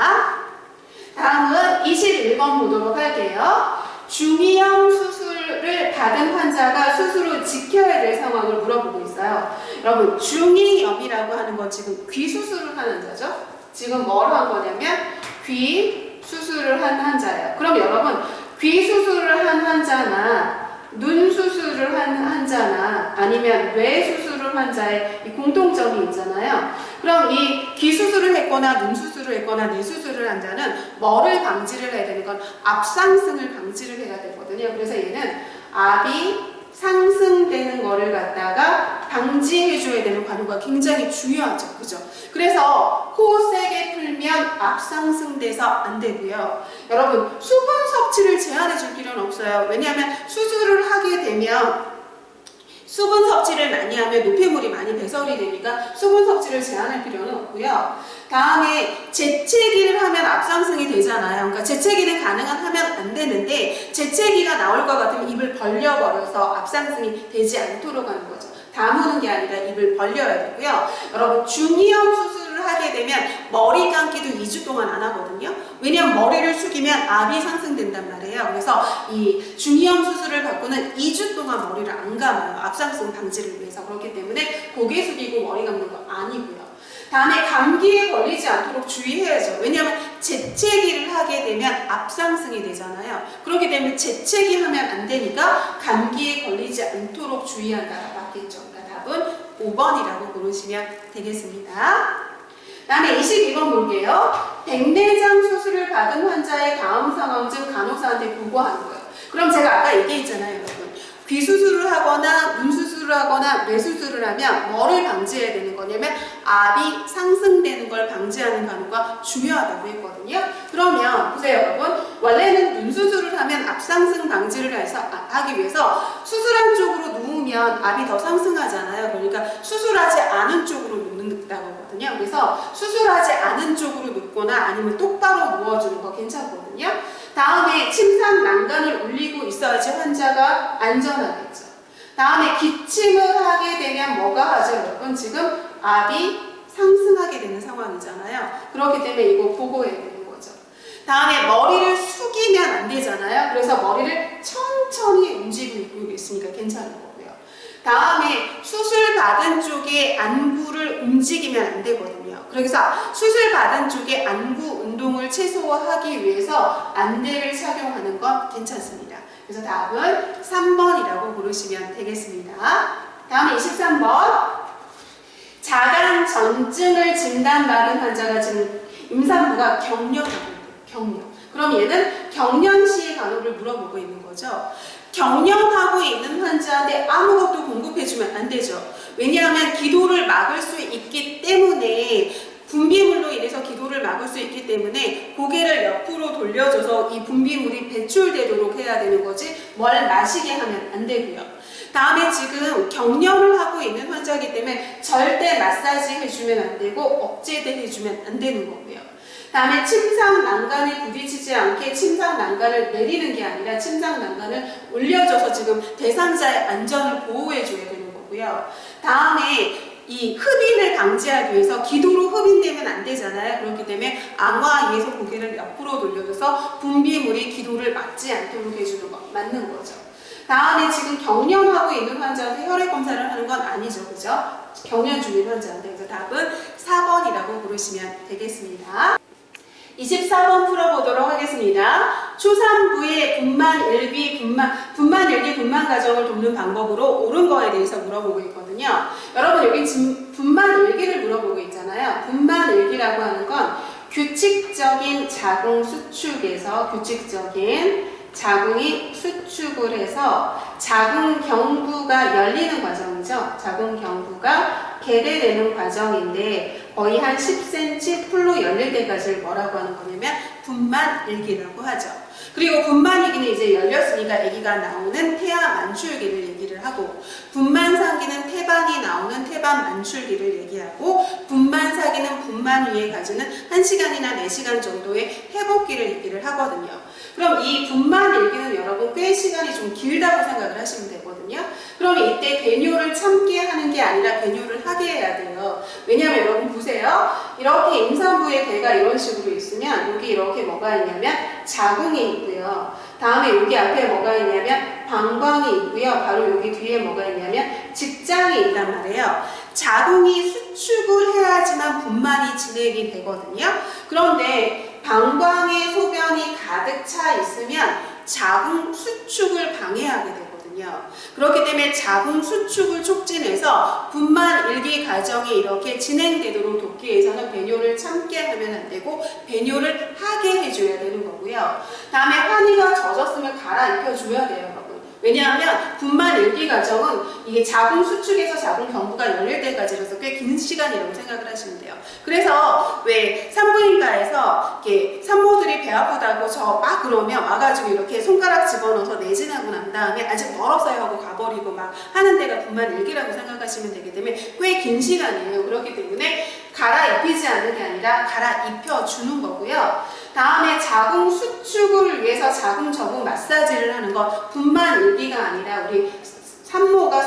[SPEAKER 1] 다음은 21번 보도록 할게요. 중이염 수술을 받은 환자가 수술 후 지켜야 될 상황을 물어보고 있어요. 여러분, 중이염이라고 하는 건 지금 귀 수술을 한 환자죠? 지금 뭘 한 거냐면 귀 수술을 한 환자예요. 그럼 여러분, 귀 수술을 한 환자나 눈 수술을 한 환자나 아니면 뇌 수술을 한 환자의 이 공통점이 있잖아요. 그럼 이 귀 수술을 했거나 눈 수술을 했거나 뇌 수술을 한 자는 뭐를 방지를 해야 되는 건 압상승을 방지를 해야 되거든요. 그래서 얘는 압이 상승되는 거를 갖다가 방지해줘야 되는 관우가 굉장히 중요하죠. 그죠? 그래서 코 세게 풀면 압상승돼서 안 되고요. 여러분, 수분 섭취를 제한해 줄 필요는 없어요. 왜냐하면 수술을 하게 되면 수분 섭취를 많이 하면 노폐물이 많이 배설이 되니까 수분 섭취를 제한할 필요는 없고요. 다음에 재채기를 하면 압상승이 되잖아요. 그러니까 재채기는 가능하면 안 되는데 재채기가 나올 것 같으면 입을 벌려버려서 압상승이 되지 않도록 하는 거죠. 다무는 게 아니라 입을 벌려야 되고요. 여러분, 중이염 수술을 하게 되면 머리 감기도 2주 동안 안 하거든요. 왜냐하면 머리를 숙이면 압이 상승된단 말이에요. 그래서 이 중이염 수술을 받고는 2주 동안 머리를 안 감아요. 압상승 방지를 위해서. 그렇기 때문에 고개 숙이고 머리 감는 거 아니고요. 다음에 감기에 걸리지 않도록 주의해야죠. 왜냐하면 재채기를 하게 되면 압상승이 되잖아요. 그렇기 때문에 재채기 하면 안 되니까 감기에 걸리지 않도록 주의한다가 맞겠죠. 그러니까 답은 5번이라고 고르시면 되겠습니다. 다음에 22번 볼게요. 백내장 수술을 받은 환자의 다음 상황 중 간호사한테 보고하는 거예요. 그럼 제가 아까 얘기했잖아요, 여러분. 귀 수술을 하거나 눈 수술을 하거나 뇌 수술을 하면 뭐를 방지해야 되는 거냐면 압이 상승되는 걸 방지하는 간호가 중요하다고 했거든요. 그러면 보세요 여러분, 원래는 눈 수술을 하면 압상승 방지를 하기 위해서 수술한 쪽으로 누우면 압이 더 상승하잖아요. 그러니까 수술하지 않은 쪽으로 눕는다고 하거든요. 그래서 수술하지 않은 쪽으로 눕거나 아니면 똑바로 누워주는 거 괜찮거든요. 다음에 침상 난간을 올리고 있어야지 환자가 안전하겠죠. 다음에 기침을 하게 되면 뭐가 하죠 여러분? 지금 압이 상승하게 되는 상황이잖아요. 그렇기 때문에 이거 보고해야 되는 거죠. 다음에 머리를 숙이면 안 되잖아요. 그래서 머리를 천천히 움직이고 있으니까 괜찮은 거고요. 다음에 수술 받은 쪽에 안구를 움직이면 안 되거든요. 그래서 수술 받은 쪽에 안구 운동을 최소화하기 위해서 안대를 착용하는 건 괜찮습니다. 그래서 답은 3번이라고 고르시면 되겠습니다. 다음에 23번. 자간 전증을 진단받은 환자가 지금 임산부가 경련하고 있대요. 경련. 그럼 얘는 경련시 간호를 물어보고 있는 거죠. 경련하고 있는 환자한테 아무것도 공급해주면 안 되죠. 왜냐하면 기도를 막을 수 있기 때문에, 분비물로 인해서 기도를 막을 수 있기 때문에 고개를 옆으로 돌려줘서 이 분비물이 배출되도록 해야 되는 거지 뭘 마시게 하면 안 되고요. 다음에 지금 경련을 하고 있는 환자이기 때문에 절대 마사지 해주면 안 되고 억제대 해주면 안 되는 거고요. 다음에 침상 난간에 부딪히지 않게 침상 난간을 내리는 게 아니라 침상 난간을 올려줘서 지금 대상자의 안전을 보호해줘야 되는 거고요. 다음에 이 흡인을 방지하기 위해서 기도로 흡인되면 안 되잖아요. 그렇기 때문에 앙화위에서 고개를 옆으로 돌려줘서 분비물이 기도를 막지 않도록 해주는 거 맞는 거죠. 다음에 지금 경련하고 있는 환자한테 혈액 검사를 하는 건 아니죠. 그죠? 경련 중인 환자인데, 그래서 답은 4번이라고 고르시면 되겠습니다. 24번 풀어보도록 하겠습니다. 초산부의 분만 일기 분만 과정을 돕는 방법으로 옳은 거에 대해서 물어보고 있거든요. 여러분 여기 지금 분만 일기를 물어보고 있잖아요. 분만 일기라고 하는 건 규칙적인 자궁 수축에서 자궁이 수축을 해서 자궁 경부가 열리는 과정이죠. 자궁 경부가 개대되는 과정인데 거의 한 10cm 풀로 열릴 때까지를 뭐라고 하는 거냐면 분만일기라고 하죠. 그리고 분만일기는 이제 열렸으니까 아기가 나오는 태아 만출기를 얘기를 하고, 분만상기는 태반이 나오는 태반 만출기를 얘기하고, 분만사기는 분만 위에 가지는 1시간이나 4시간 정도의 회복기를 얘기를 하거든요. 그럼 이 분만일기는 여러분 꽤 시간이 좀 길다고 생각을 하시면 되거든요. 그럼 이때 배뇨를 참게 하는 게 아니라 배뇨를 하게 해야 돼요. 왜냐하면 여러분 보세요. 이렇게 임산부의 배가 이런 식으로 있으면 여기 이렇게 뭐가 있냐면 자궁이 있고요. 다음에 여기 앞에 뭐가 있냐면 방광이 있고요. 바로 여기 뒤에 뭐가 있냐면 직장이 있단 말이에요. 자궁이 수축을 해야지만 분만이 진행이 되거든요. 그런데 방광에 소변이 가득 차 있으면 자궁 수축을 방해하게 되거든요. 그렇기 때문에 자궁 수축을 촉진해서 분만 일기 과정이 이렇게 진행되도록 돕기 위해서는 배뇨를 참게 하면 안 되고 배뇨를 하게 해줘야 되는 거고요. 다음에 환희가 젖었으면 갈아입혀줘야 돼요, 여러분. 왜냐하면 분만 일기 과정은 이게 자궁 수축에서 자궁 경부가 열릴 때까지라서 꽤 긴 시간이라고 생각을 하시면 돼요. 그래서 왜 산부인과에서 이렇게 산모들이 배 아프다고 저 막 그러면 와가지고 이렇게 손가락 집어넣어서 내진하고 난 다음에 아직 멀었어요 하고 가버리고 막 하는 데가 분만 일기라고 생각하시면 되기 때문에 꽤 긴 시간이에요. 그렇기 때문에 갈아입히지 않는 게 아니라 갈아입혀 주는 거고요. 다음에 자궁 수축을 위해서 자궁 저궁 마사지를 하는 거 분만 일기가 아니라 우리 산모가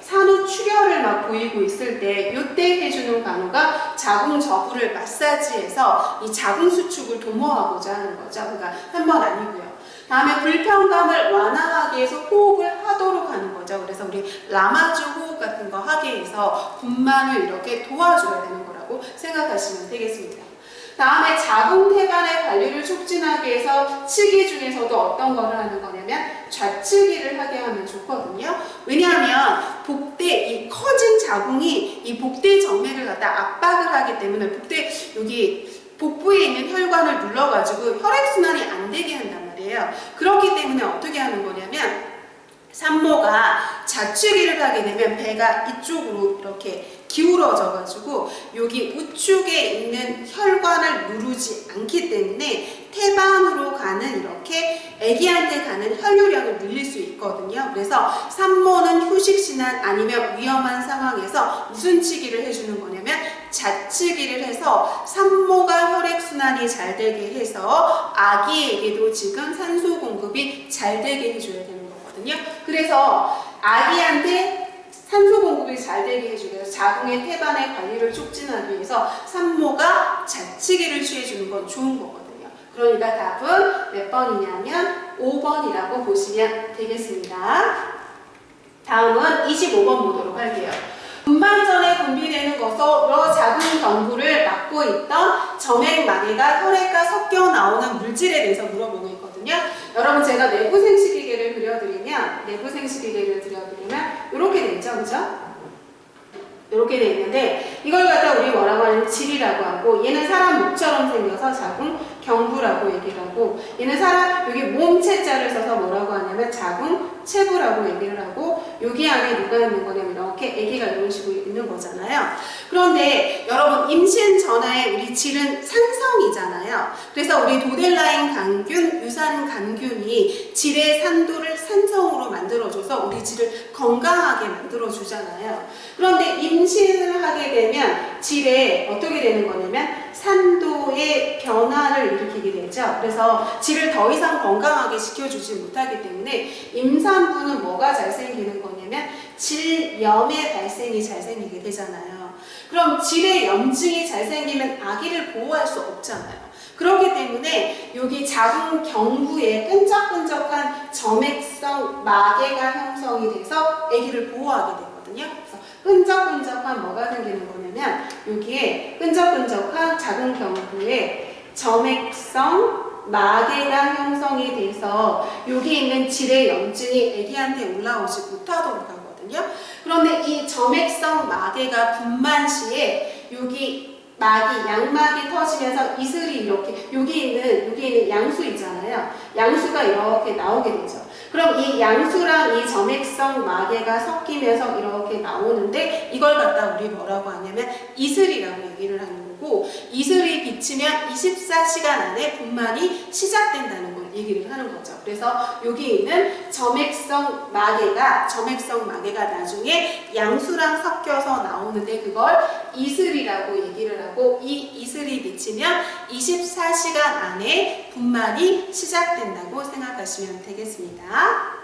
[SPEAKER 1] 산후 출혈을 막 보이고 있을 때 이때 해주는 간호가 자궁 저부를 마사지해서 이 자궁 수축을 도모하고자 하는 거죠. 그러니까 한 번 아니고요. 다음에 불편감을 완화하기 위해서 호흡을 하도록 하는 거죠. 그래서 우리 라마주 호흡 같은 거 하기 위해서 분만을 이렇게 도와줘야 되는 거라고 생각하시면 되겠습니다. 다음에 자궁 태반의 관리를 촉진하기 위해서 치기 중에서도 어떤 거를 하는 거냐면 좌치기를 하게 하면 좋거든요. 왜냐하면 복대, 이 커진 자궁이 이 복대 정맥을 갖다 압박을 하기 때문에 여기 복부에 있는 혈관을 눌러가지고 혈액순환이 안 되게 한단 말이에요. 그렇기 때문에 어떻게 하는 거냐면 산모가 좌치기를 하게 되면 배가 이쪽으로 이렇게 기울어져가지고 여기 우측에 있는 혈관을 누르지 않기 때문에 태반으로 가는 이렇게 아기한테 가는 혈류량을 늘릴 수 있거든요. 그래서 산모는 휴식시나 아니면 위험한 상황에서 무슨 치기를 해주는 거냐면 자치기를 해서 산모가 혈액순환이 잘 되게 해서 아기에게도 지금 산소 공급이 잘 되게 해줘야 되는 거거든요. 그래서 아기한테 산소 공급이 잘 되게 해주기 위해서 자궁의 태반의 관리를 촉진하기 위해서 산모가 자치기를 취해주는 건 좋은 거거든요. 그러니까 답은 몇 번이냐면 5번이라고 보시면 되겠습니다. 다음은 25번 보도록 할게요. 분만 전에 분비되는 것으로 자궁 경부를 막고 있던 점액마개가 혈액과 섞여 나오는 물질에 대해서 물어보고 있거든요. 여러분 제가 내부 생식기계를 그려드리면 이렇게 돼 있죠, 그죠? 이렇게 돼 있는데 이걸 갖다 우리 뭐라고 하냐면 질이라고 하고, 얘는 사람 목처럼 생겨서 자궁 경부라고 얘기를 하고, 얘는 사람 여기 몸체자를 써서 뭐라고 하냐면 자궁 체부라고 얘기를 하고, 여기 안에 누가 있는 거냐면 이렇게 아기가 이런 식으로 있는 거잖아요. 그런데 여러분 임신 전화에 우리 질은 산성이잖아요. 그래서 우리 도델라인杆菌, 유산杆菌이 질의 산도를 산성으로 만들어줘서 우리 질을 건강하게 만들어주잖아요. 그런데 임신을 하게 되면 질에 어떻게 되는 거냐면 산도의 변화를 일으키게 되죠. 그래서 질을 더 이상 건강하게 지켜주지 못하기 때문에 임산부는 뭐가 잘 생기는 거냐면 질염의 발생이 잘 생기게 되잖아요. 그럼 질의 염증이 잘 생기면 아기를 보호할 수 없잖아요. 그렇기 때문에 여기 자궁 경부에 끈적끈적한 점액성 마개가 형성이 돼서 아기를 보호하게 되거든요. 그래서 끈적끈적한 뭐가 생기는 거냐면 여기에 끈적끈적한 자궁 경부에 점액성 마개가 형성이 돼서 여기 있는 질의 염증이 아기한테 올라오지 못하도록 하거든요. 그런데 이 점액성 마개가 분만 시에 여기 양막이 터지면서 이슬이 이렇게 여기 있는 양수 있잖아요. 양수가 이렇게 나오게 되죠. 그럼 이 양수랑 이 점액성 마개가 섞이면서 이렇게 나오는데 이걸 갖다 우리 뭐라고 하냐면 이슬이라고 얘기를 하는 거고, 이슬이 비치면 24시간 안에 분만이 시작된다는 걸 얘기를 하는 거죠. 그래서 여기 있는 점액성 마개가 나중에 양수랑 섞여서 나오는데 그걸 이슬이라고 얘기를 하고, 이 이슬이 비치면 24시간 안에 분만이 시작된다고 생각하시면 되겠습니다.